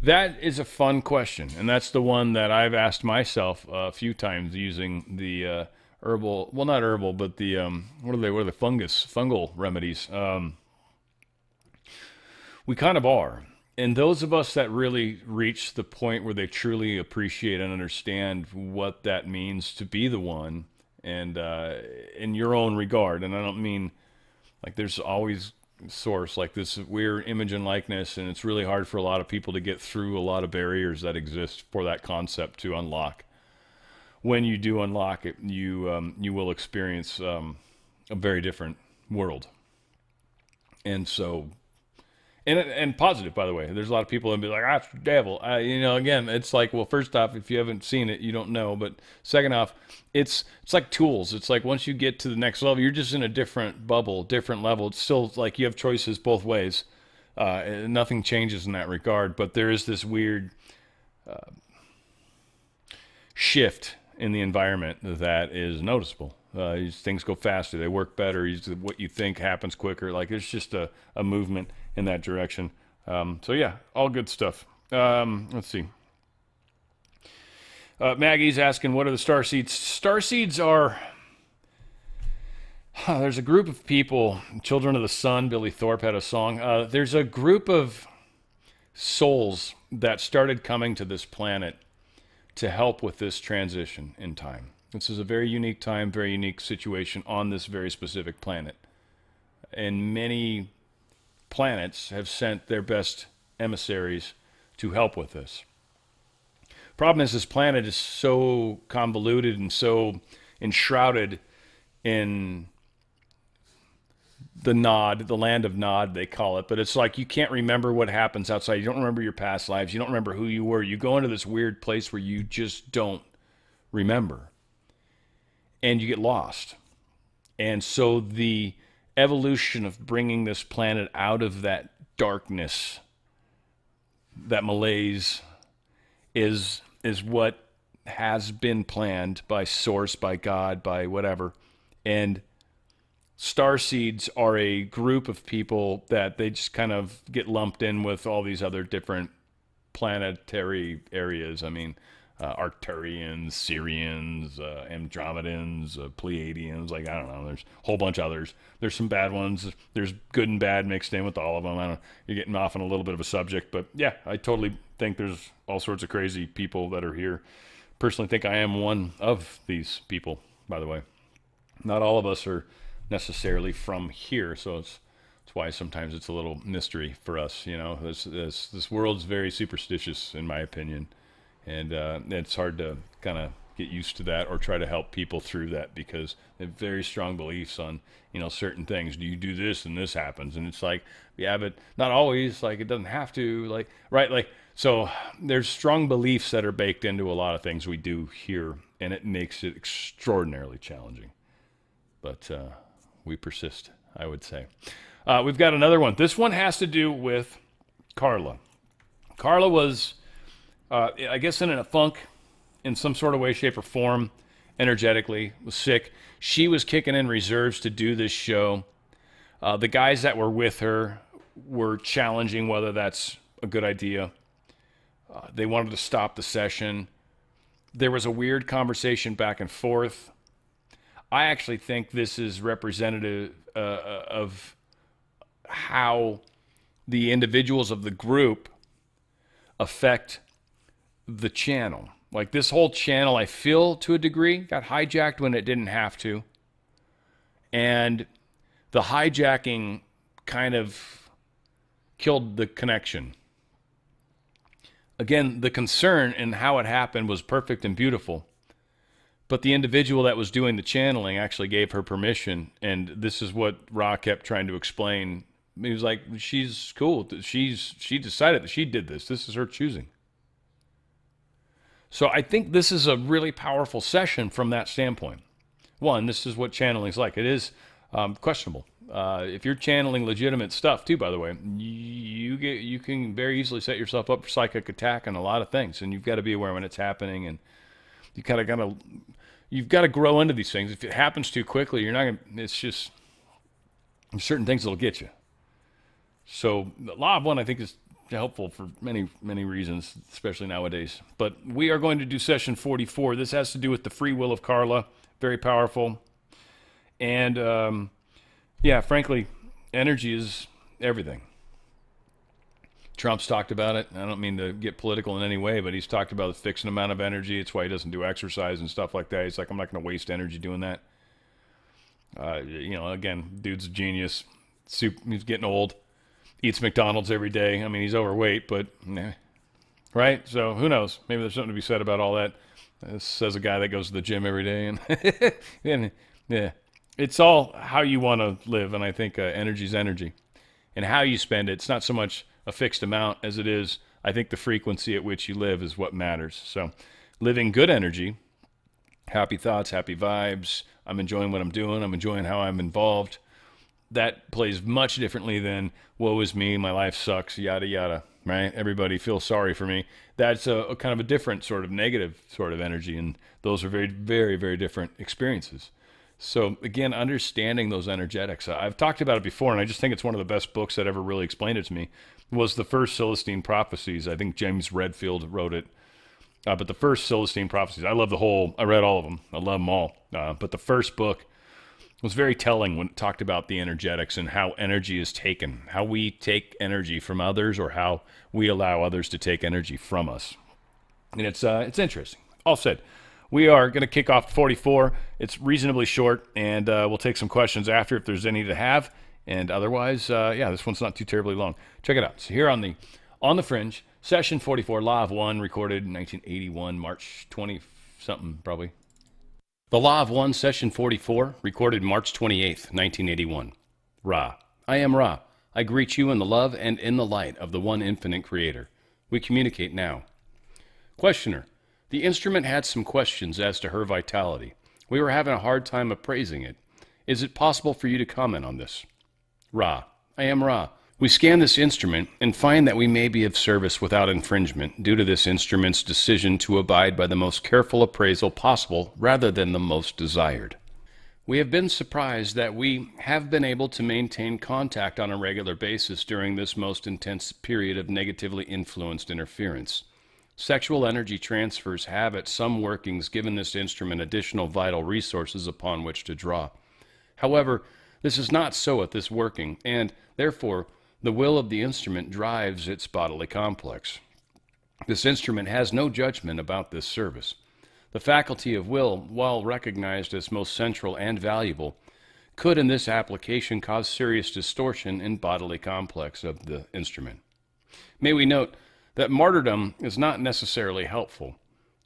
That is a fun question, and that's the one that I've asked myself a few times using the herbal, well, not herbal, but the what are the fungal remedies. We kind of are, and those of us that really reach the point where they truly appreciate and understand what that means to be the one, and in your own regard, and I don't mean like there's always source like this weird image and likeness, and it's really hard for a lot of people to get through a lot of barriers that exist for that concept to unlock. When you do unlock it, you will experience a very different world. And so, and positive, by the way. There's a lot of people that be like, "Ah, the devil." Again, it's like, well, first off, if you haven't seen it, you don't know. But second off, it's like tools. It's like once you get to the next level, you're just in a different bubble, different level. It's still like you have choices both ways. Nothing changes in that regard. But there is this weird shift in the environment that is noticeable. Things go faster. They work better. What you think happens quicker. Like there's just a movement in that direction. So yeah, all good stuff. Let's see. Maggie's asking, what are the star seeds? Star seeds are... there's a group of people, Children of the Sun, Billy Thorpe had a song. There's a group of souls that started coming to this planet to help with this transition in time. This is a very unique time, very unique situation on this very specific planet. And many planets have sent their best emissaries to help with this. Problem is, this planet is so convoluted and so enshrouded in the land of Nod, they call it. But it's like you can't remember what happens outside. You don't remember your past lives. You don't remember who you were. You go into this weird place where you just don't remember. And you get lost. And so the evolution of bringing this planet out of that darkness, that malaise, is what has been planned by Source, by God, by whatever. And starseeds are a group of people that they just kind of get lumped in with all these other different planetary areas. I mean, Arcturians, Syrians, Andromedans, Pleiadians, like, I don't know, there's a whole bunch of others. There's some bad ones. There's good and bad mixed in with all of them. I don't know, you're getting off on a little bit of a subject, but yeah, I totally think there's all sorts of crazy people that are here. Personally think I am one of these people, by the way. Not all of us are necessarily from here, so it's why sometimes it's a little mystery for us, you know. This world's very superstitious, in my opinion. And it's hard to kind of get used to that or try to help people through that because they have very strong beliefs on, you know, certain things. Do you do this and this happens? And it's like, yeah, but not always. Like, it doesn't have to. Like, right? Like, so there's strong beliefs that are baked into a lot of things we do here, and it makes it extraordinarily challenging. But we persist, I would say. We've got another one. This one has to do with Carla. Carla was... I guess in a funk, in some sort of way, shape, or form, energetically, was sick. She was kicking in reserves to do this show. The guys that were with her were challenging whether that's a good idea. They wanted to stop the session. There was a weird conversation back and forth. I actually think this is representative of how the individuals of the group affect the channel. Like this whole channel, I feel to a degree, got hijacked when it didn't have to. And the hijacking kind of killed the connection. Again, the concern and how it happened was perfect and beautiful. But the individual that was doing the channeling actually gave her permission. And this is what Ra kept trying to explain. He was like, she's cool. She decided that she did this. This is her choosing. So I think this is a really powerful session from that standpoint. One, this is what channeling is like. It is questionable. If you're channeling legitimate stuff too, by the way, you can very easily set yourself up for psychic attack on a lot of things, and you've got to be aware when it's happening, and you've got to grow into these things. If it happens too quickly, you're not gonna. It's just there's certain things that'll get you. So the law of one, I think, is helpful for many, many reasons, especially nowadays. But we are going to do session 44. This has to do with the free will of Carla. Very powerful. And, yeah, frankly, energy is everything. Trump's talked about it. I don't mean to get political in any way, but he's talked about a fixed amount of energy. It's why he doesn't do exercise and stuff like that. He's like, I'm not going to waste energy doing that. You know, again, dude's a genius. He's getting old. Eats McDonald's every day. I mean, he's overweight, but right? So who knows? Maybe there's something to be said about all that. This says a guy that goes to the gym every day, and yeah, it's all how you want to live. And I think energy's energy, and how you spend it. It's not so much a fixed amount as it is. I think the frequency at which you live is what matters. So, living good energy, happy thoughts, happy vibes. I'm enjoying what I'm doing. I'm enjoying how I'm involved. That plays much differently than, woe is me, my life sucks, yada, yada, right? Everybody feels sorry for me. That's a kind of a different sort of negative sort of energy, and those are very, very, very different experiences. So again, understanding those energetics. I've talked about it before, and I just think it's one of the best books that ever really explained it to me. Was the first Celestine Prophecies. I think James Redfield wrote it. But the first Celestine Prophecies, I read all of them. I love them all. But the first book was very telling when it talked about the energetics and how energy is taken, how we take energy from others or how we allow others to take energy from us. And it's interesting. All said, we are going to kick off 44. It's reasonably short, and we'll take some questions after if there's any to have. And otherwise, this one's not too terribly long. Check it out. So here on the Fringe, session 44, Law of One, recorded in 1981, March 20-something, probably. The Law of One, session 44, recorded March 28th, 1981. Ra. I am Ra. I greet you in the love and in the light of the one infinite creator. We communicate now. Questioner. The instrument had some questions as to her vitality. We were having a hard time appraising it. Is it possible for you to comment on this? Ra. I am Ra. We scan this instrument and find that we may be of service without infringement due to this instrument's decision to abide by the most careful appraisal possible rather than the most desired. We have been surprised that we have been able to maintain contact on a regular basis during this most intense period of negatively influenced interference. Sexual energy transfers have at some workings given this instrument additional vital resources upon which to draw. However, this is not so at this working, and, therefore, the will of the instrument drives its bodily complex. This instrument has no judgment about this service. The faculty of will, while recognized as most central and valuable, could in this application cause serious distortion in bodily complex of the instrument. May we note that martyrdom is not necessarily helpful.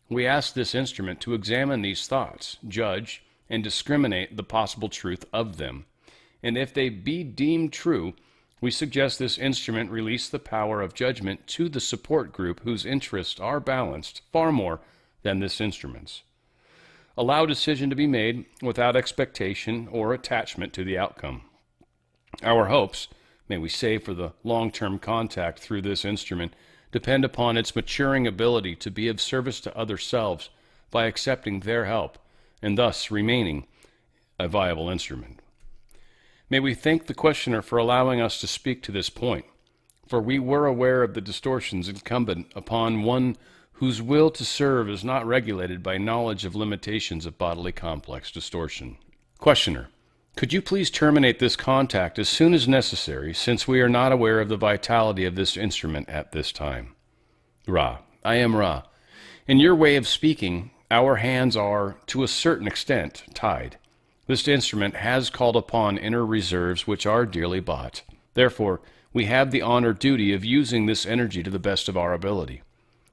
We ask this instrument to examine these thoughts, judge, and discriminate the possible truth of them. And if they be deemed true, we suggest this instrument release the power of judgment to the support group whose interests are balanced far more than this instrument's. Allow decision to be made without expectation or attachment to the outcome. Our hopes, may we say for the long-term contact through this instrument, depend upon its maturing ability to be of service to other selves by accepting their help and thus remaining a viable instrument. May we thank the questioner for allowing us to speak to this point, for we were aware of the distortions incumbent upon one whose will to serve is not regulated by knowledge of limitations of bodily complex distortion. Questioner. Could you please terminate this contact as soon as necessary, since we are not aware of the vitality of this instrument at this time? Ra. I am Ra. In your way of speaking, our hands are, to a certain extent, tied. This instrument has called upon inner reserves which are dearly bought. Therefore, we have the honored duty of using this energy to the best of our ability.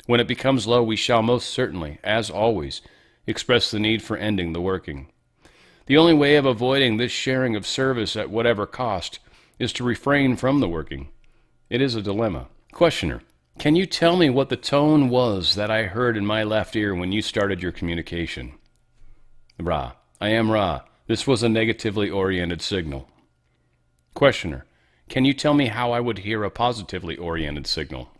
When it becomes low, we shall most certainly, as always, express the need for ending the working. The only way of avoiding this sharing of service at whatever cost is to refrain from the working. It is a dilemma. Questioner. Can you tell me what the tone was that I heard in my left ear when you started your communication? Ra. I am Ra. This was a negatively oriented signal. Questioner. Can you tell me how I would hear a positively oriented signal?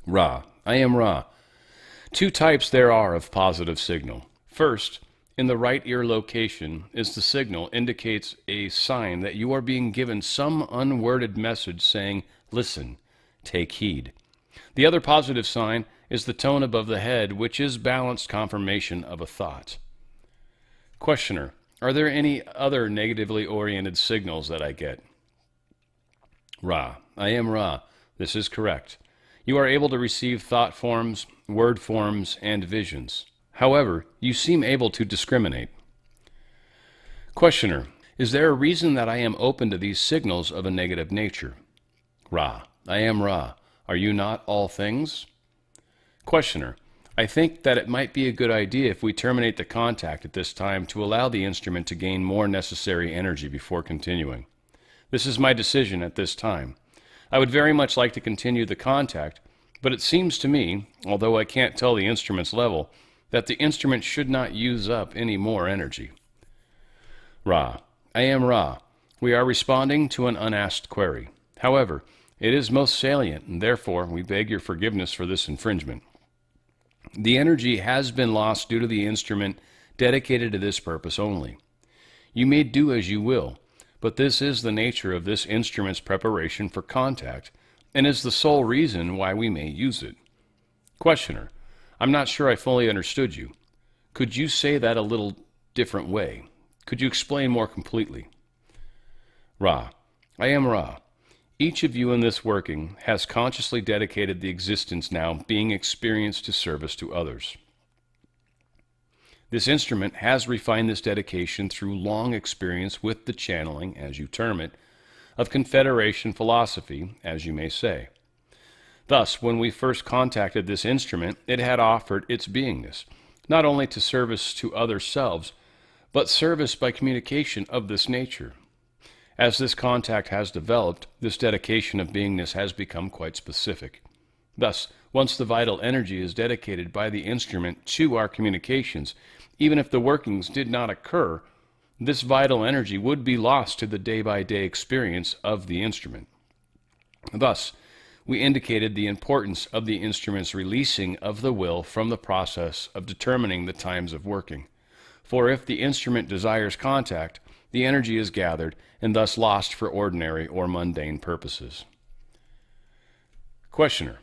Ra. I am Ra. Two types there are of positive signal. First, in the right ear location is the signal indicates a sign that you are being given some unworded message saying, listen, take heed. The other positive sign is the tone above the head, which is balanced confirmation of a thought. Questioner. Are there any other negatively oriented signals that I get? Ra. I am Ra. This is correct. You are able to receive thought forms, word forms, and visions. However, you seem able to discriminate. Questioner. Is there a reason that I am open to these signals of a negative nature? Ra. I am Ra. Are you not all things? Questioner. I think that it might be a good idea if we terminate the contact at this time to allow the instrument to gain more necessary energy before continuing. This is my decision at this time. I would very much like to continue the contact, but it seems to me, although I can't tell the instrument's level, that the instrument should not use up any more energy. Ra. I am Ra. We are responding to an unasked query. However, it is most salient, and therefore we beg your forgiveness for this infringement. The energy has been lost due to the instrument dedicated to this purpose only. You may do as you will, but this is the nature of this instrument's preparation for contact, and is the sole reason why we may use it. Questioner: I'm not sure I fully understood you. Could you say that a little different way? Could you explain more completely? Ra: I am Ra. Each of you in this working has consciously dedicated the existence now being experienced to service to others. This instrument has refined this dedication through long experience with the channeling, as you term it, of Confederation philosophy, as you may say. Thus, when we first contacted this instrument, it had offered its beingness, not only to service to other selves, but service by communication of this nature. As this contact has developed, this dedication of beingness has become quite specific. Thus, once the vital energy is dedicated by the instrument to our communications, even if the workings did not occur, this vital energy would be lost to the day-by-day experience of the instrument. Thus, we indicated the importance of the instrument's releasing of the will from the process of determining the times of working. For if the instrument desires contact, the energy is gathered and thus lost for ordinary or mundane purposes. Questioner: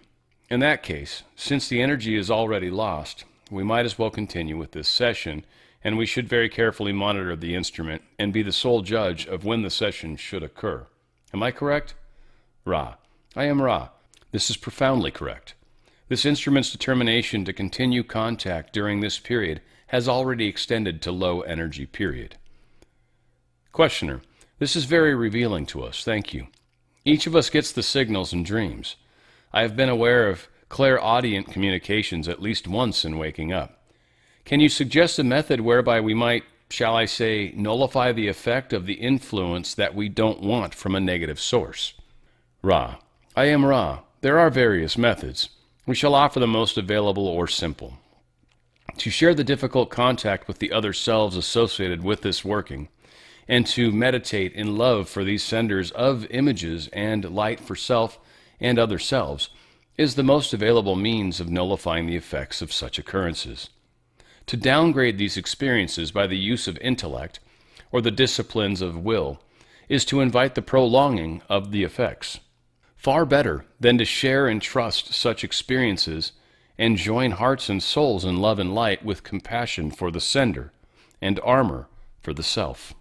in that case, since the energy is already lost, we might as well continue with this session, and we should very carefully monitor the instrument and be the sole judge of when the session should occur. Am I correct? Ra: I am Ra. This is profoundly correct. This instrument's determination to continue contact during this period has already extended to low energy period. Questioner: this is very revealing to us. Thank you. Each of us gets the signals in dreams. I have been aware of clairaudient communications at least once in waking up. Can you suggest a method whereby we might, shall I say, nullify the effect of the influence that we don't want from a negative source? Ra: I am Ra. There are various methods. We shall offer the most available or simple. To share the difficult contact with the other selves associated with this working, and to meditate in love for these senders of images and light for self and other selves, is the most available means of nullifying the effects of such occurrences. To downgrade these experiences by the use of intellect, or the disciplines of will, is to invite the prolonging of the effects. Far better than to share and trust such experiences and join hearts and souls in love and light with compassion for the sender and armor for the self.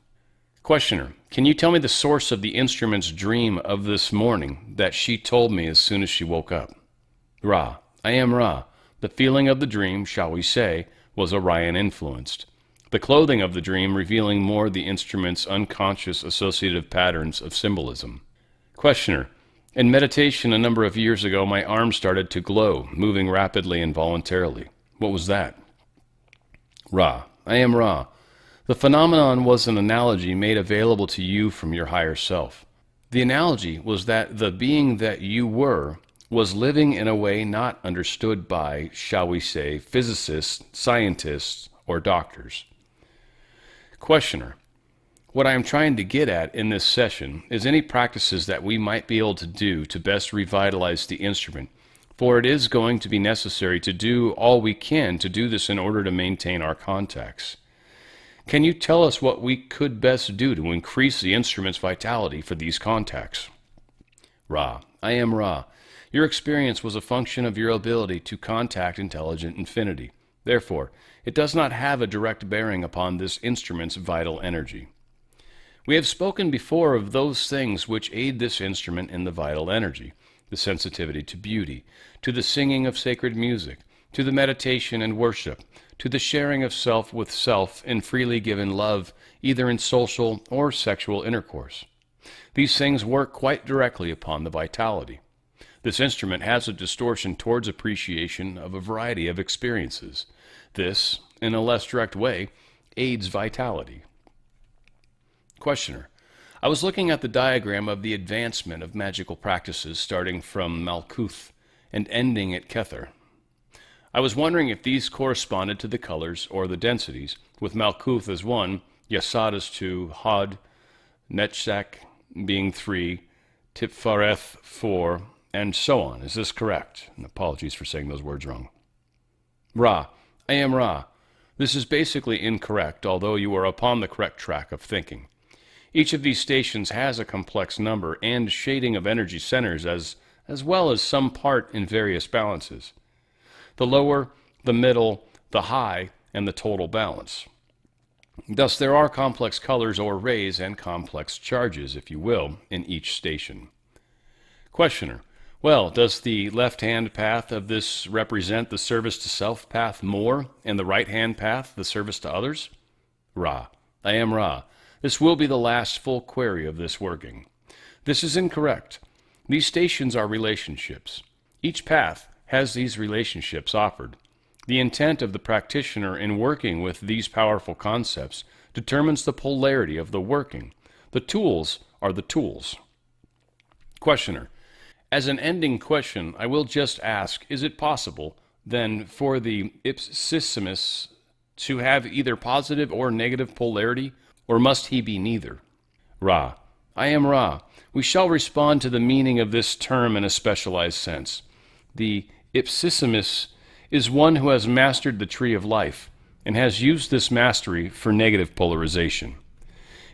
Questioner: can you tell me the source of the instrument's dream of this morning that she told me as soon as she woke up? Ra: I am Ra. The feeling of the dream, shall we say, was Orion influenced. The clothing of the dream revealing more the instrument's unconscious associative patterns of symbolism. Questioner: in meditation a number of years ago, my arm started to glow, moving rapidly and voluntarily. What was that? Ra: I am Ra. The phenomenon was an analogy made available to you from your higher self. The analogy was that the being that you were was living in a way not understood by, shall we say, physicists, scientists, or doctors. Questioner: what I am trying to get at in this session is any practices that we might be able to do to best revitalize the instrument, for it is going to be necessary to do all we can to do this in order to maintain our contacts. Can you tell us what we could best do to increase the instrument's vitality for these contacts? Ra: I am Ra. Your experience was a function of your ability to contact intelligent infinity. Therefore, it does not have a direct bearing upon this instrument's vital energy. We have spoken before of those things which aid this instrument in the vital energy, the sensitivity to beauty, to the singing of sacred music, to the meditation and worship, to the sharing of self with self in freely given love, either in social or sexual intercourse. These things work quite directly upon the vitality. This instrument has a distortion towards appreciation of a variety of experiences. This, in a less direct way, aids vitality. Questioner: I was looking at the diagram of the advancement of magical practices starting from Malkuth and ending at Kether. I was wondering if these corresponded to the colors or the densities, with Malkuth as 1, Yasadas 2, Hod, Netshak being 3, Tiphareth 4, and so on. Is this correct? And apologies for saying those words wrong. Ra: I am Ra. This is basically incorrect, although you are upon the correct track of thinking. Each of these stations has a complex number and shading of energy centers as well as some part in various balances. The lower, the middle, the high, and the total balance. Thus, there are complex colors or rays and complex charges, if you will, in each station. Questioner: well, does the left-hand path of this represent the service to self path more, and the right-hand path the service to others? Ra: I am Ra. This will be the last full query of this working. This is incorrect. These stations are relationships. Each path has these relationships offered. The intent of the practitioner in working with these powerful concepts determines the polarity of the working. The tools are the tools. Questioner: as an ending question, I will just ask, is it possible, then, for the ipsissimus to have either positive or negative polarity, or must he be neither? Ra: I am Ra. We shall respond to the meaning of this term in a specialized sense. The ipsissimus is one who has mastered the tree of life and has used this mastery for negative polarization.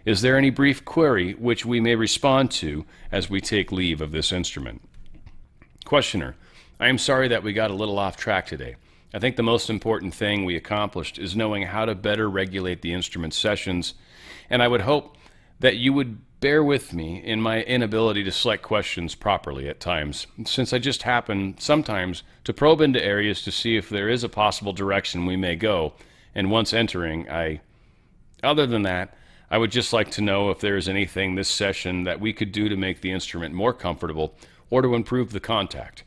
Is there any brief query which we may respond to as we take leave of this instrument? Questioner: I am sorry that we got a little off track today. I think the most important thing we accomplished is knowing how to better regulate the instrument sessions, and I would hope that you would bear with me in my inability to select questions properly at times, since I just happen sometimes to probe into areas to see if there is a possible direction we may go, and once entering, other than that, I would just like to know if there is anything this session that we could do to make the instrument more comfortable or to improve the contact.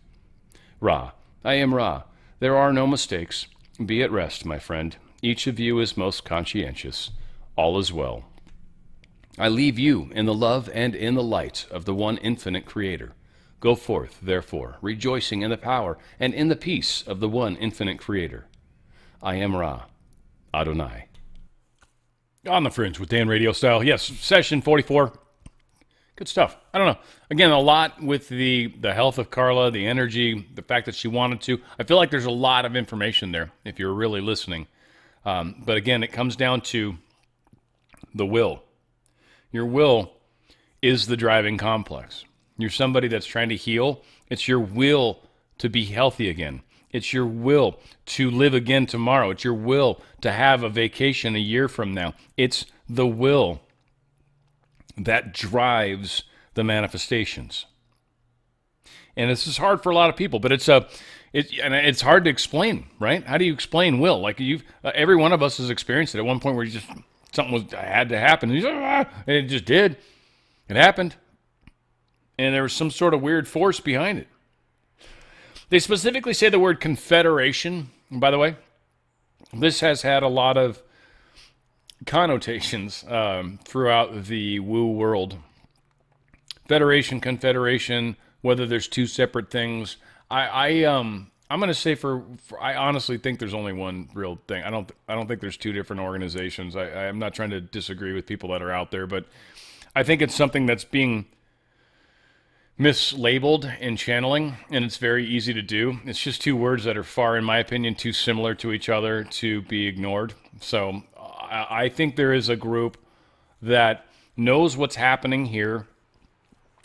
Ra: I am Ra. There are no mistakes. Be at rest, my friend. Each of you is most conscientious. All is well. I leave you in the love and in the light of the one infinite Creator. Go forth, therefore, rejoicing in the power and in the peace of the one infinite Creator. I am Ra. Adonai. On the Fringe with Dan RadioStyle. Yes, session 44. Good stuff. I don't know. Again, a lot with the health of Carla, the energy, the fact that she wanted to. I feel like there's a lot of information there if you're really listening. But again, it comes down to the will. Your will is the driving complex. You're somebody that's trying to heal. It's your will to be healthy again. It's your will to live again tomorrow. It's your will to have a vacation a year from now. It's the will that drives the manifestations. And this is hard for a lot of people, but it's hard to explain, right? How do you explain will? Like every one of us has experienced it at one point where something had to happen, and it just did. It happened, and there was some sort of weird force behind it. They specifically say the word confederation. And by the way, this has had a lot of connotations throughout the woo world. Federation, confederation, whether there's two separate things. I'm going to say I honestly think there's only one real thing. I don't think there's two different organizations. I'm not trying to disagree with people that are out there, but I think it's something that's being mislabeled in channeling, and it's very easy to do. It's just two words that are far, in my opinion, too similar to each other to be ignored. So I think there is a group that knows what's happening here.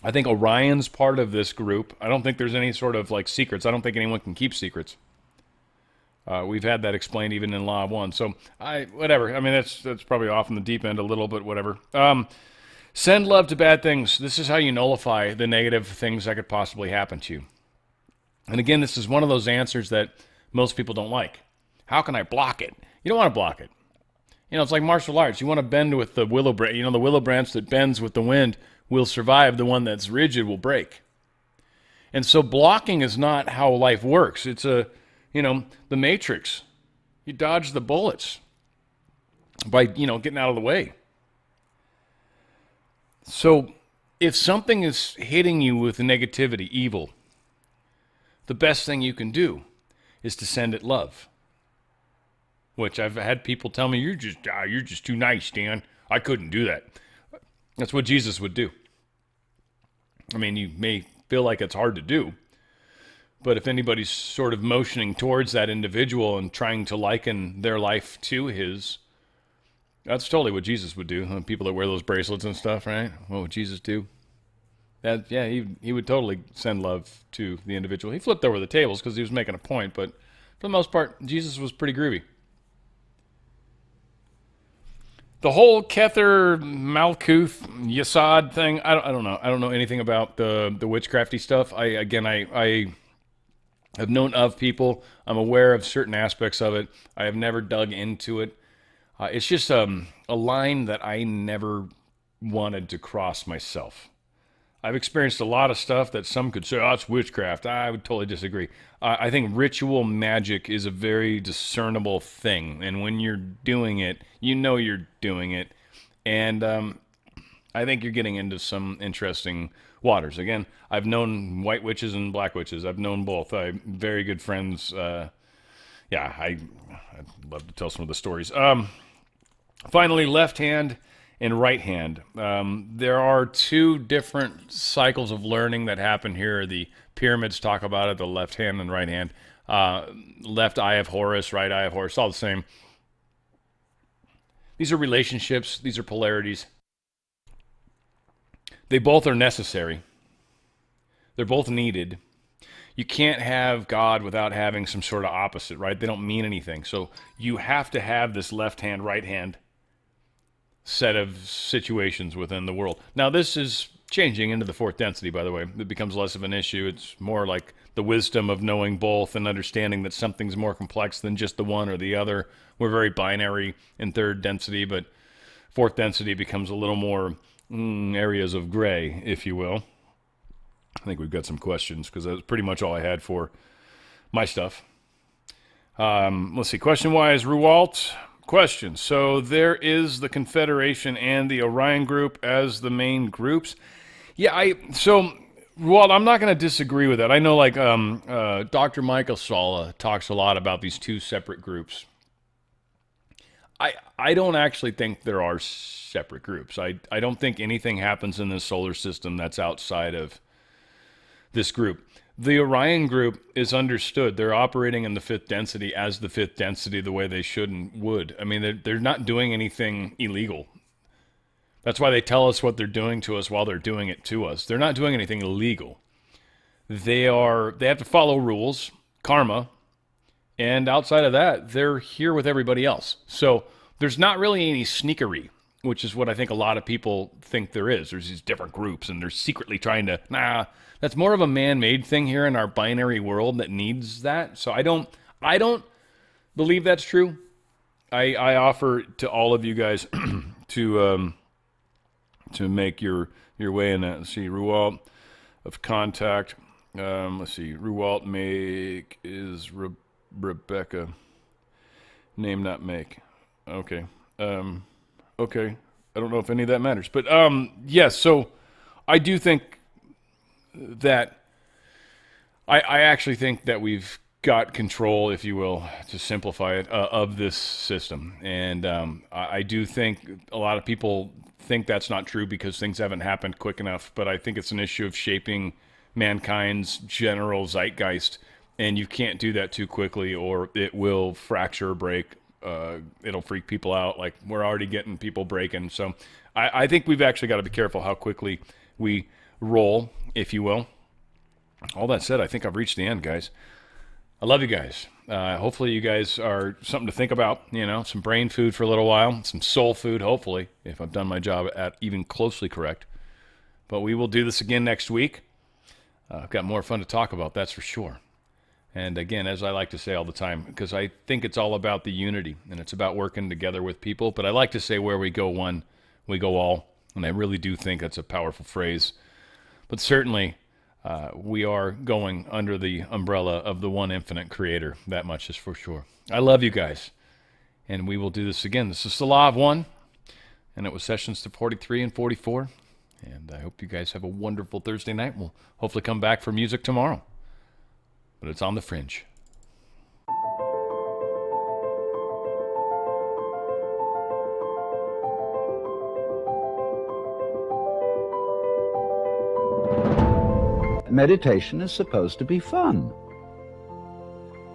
I think Orion's part of this group. I don't think there's any sort of like secrets. I don't think anyone can keep secrets. We've had that explained even in Law 1. So whatever. I mean, that's probably off in the deep end a little, but whatever. Send love to bad things. This is how you nullify the negative things that could possibly happen to you. And again, this is one of those answers that most people don't like. How can I block it? You don't want to block it. It's like martial arts. You want to bend with the willow branch. The willow branch that bends with the wind will survive. The one that's rigid will break. And so blocking is not how life works. It's the Matrix. You dodge the bullets by, getting out of the way. So if something is hitting you with negativity, evil, the best thing you can do is to send it love. Which I've had people tell me, you're just too nice, Dan. I couldn't do that. That's what Jesus would do. I mean, you may feel like it's hard to do, But if anybody's sort of motioning towards that individual and trying to liken their life to his, that's totally what Jesus would do. People that wear those bracelets and stuff, right? What would Jesus do? That, yeah, he would totally send love to the individual. He flipped over the tables because he was making a point, but for the most part, Jesus was pretty groovy. The whole Kether Malkuth Yasad thing, I don't know. I don't know anything about the witchcrafty stuff. I have known of people. I'm aware of certain aspects of it. I have never dug into it. It's just a line that I never wanted to cross myself. I've experienced a lot of stuff that some could say, oh, it's witchcraft. I would totally disagree. I think ritual magic is a very discernible thing. And when you're doing it, you know you're doing it. And I think you're getting into some interesting waters. Again, I've known white witches and black witches. I've known both. I'm very good friends. I'd love to tell some of the stories. Finally, left hand and right hand. There are two different cycles of learning that happen here. The pyramids talk about it, the left hand and right hand. Left eye of Horus, right eye of Horus, all the same. These are relationships. These are polarities. They both are necessary. They're both needed. You can't have God without having some sort of opposite, right? They don't mean anything. So you have to have this left hand, right hand set of situations within the world. Now, this is changing into the fourth density, by the way. It becomes less of an issue. It's more like the wisdom of knowing both and understanding that something's more complex than just the one or the other. We're very binary in third density, but fourth density becomes a little more areas of gray, if you will. I think we've got some questions because that's pretty much all I had for my stuff. Let's see. Question-wise, Ruwalt. Question. So there is the Confederation and the Orion Group as the main groups. Yeah, so Ruwalt, I'm not going to disagree with that. I know like Dr. Michael Sala talks a lot about these two separate groups. I don't actually think there are separate groups. I don't think anything happens in this solar system that's outside of this group. The Orion Group is understood. They're operating in the fifth density as the fifth density the way they should and would. I mean, they're not doing anything illegal. That's why they tell us what they're doing to us while they're doing it to us. They're not doing anything illegal. They have to follow rules, karma, and outside of that, they're here with everybody else. So there's not really any sneakery, which is what I think a lot of people think there is. There's these different groups, and they're secretly trying to, that's more of a man-made thing here in our binary world that needs that. So I don't believe that's true. I offer to all of you guys to make your way in that. Let's see, Ruwalt of contact. Let's see, Ruwalt make is Rebecca. Name not make. Okay. Okay. I don't know if any of that matters, but yes. So I do think that I actually think that we've got control, if you will, to simplify it, of this system. And I do think a lot of people think that's not true because things haven't happened quick enough. But I think it's an issue of shaping mankind's general zeitgeist. And you can't do that too quickly or it will fracture or break. It'll freak people out. Like we're already getting people breaking. So I think we've actually got to be careful how quickly we roll, if you will. All that said, I think I've reached the end, guys. I love you guys. Hopefully you guys are something to think about, some brain food for a little while, some soul food, hopefully, if I've done my job at even closely correct. But we will do this again next week. I've got more fun to talk about, that's for sure. And again, as I like to say all the time, because I think it's all about the unity, and it's about working together with people. But I like to say where we go one, we go all. And I really do think that's a powerful phrase. But certainly, we are going under the umbrella of the one infinite creator. That much is for sure. I love you guys. And we will do this again. This is the Law of One. And it was sessions to 43 and 44. And I hope you guys have a wonderful Thursday night. We'll hopefully come back for music tomorrow. But it's on the Fringe. Meditation is supposed to be fun.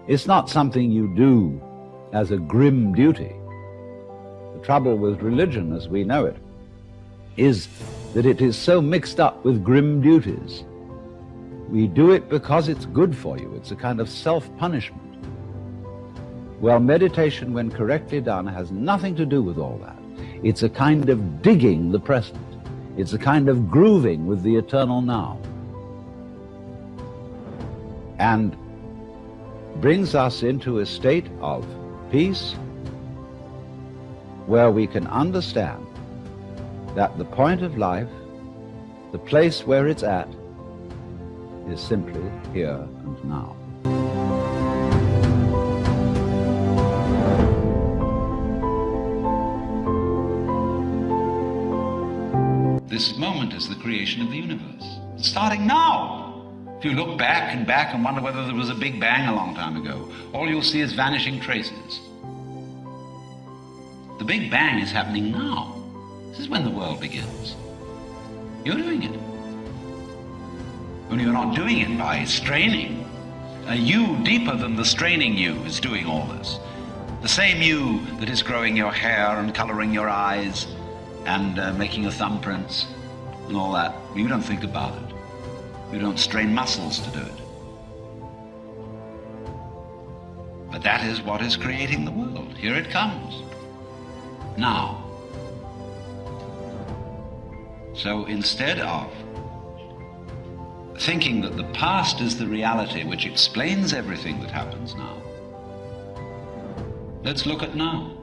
It's not something you do as a grim duty. The trouble with religion as we know it is that it is so mixed up with grim duties. We do it because it's good for you. It's a kind of self-punishment. Well, meditation, when correctly done, has nothing to do with all that. It's a kind of digging the present. It's a kind of grooving with the eternal now. And brings us into a state of peace where we can understand that the point of life, the place where it's at, is simply here and now. This moment is the creation of the universe. It's starting now. If you look back and wonder whether there was a big bang a long time ago, all you'll see is vanishing traces. The big bang is happening now. This is when the world begins. You're doing it. Only you're not doing it by straining. A you deeper than the straining you is doing all this. The same you that is growing your hair and coloring your eyes and making your thumbprints and all that. You don't think about it. You don't strain muscles to do it. But that is what is creating the world. Here it comes. Now. So instead of thinking that the past is the reality which explains everything that happens now, let's look at now.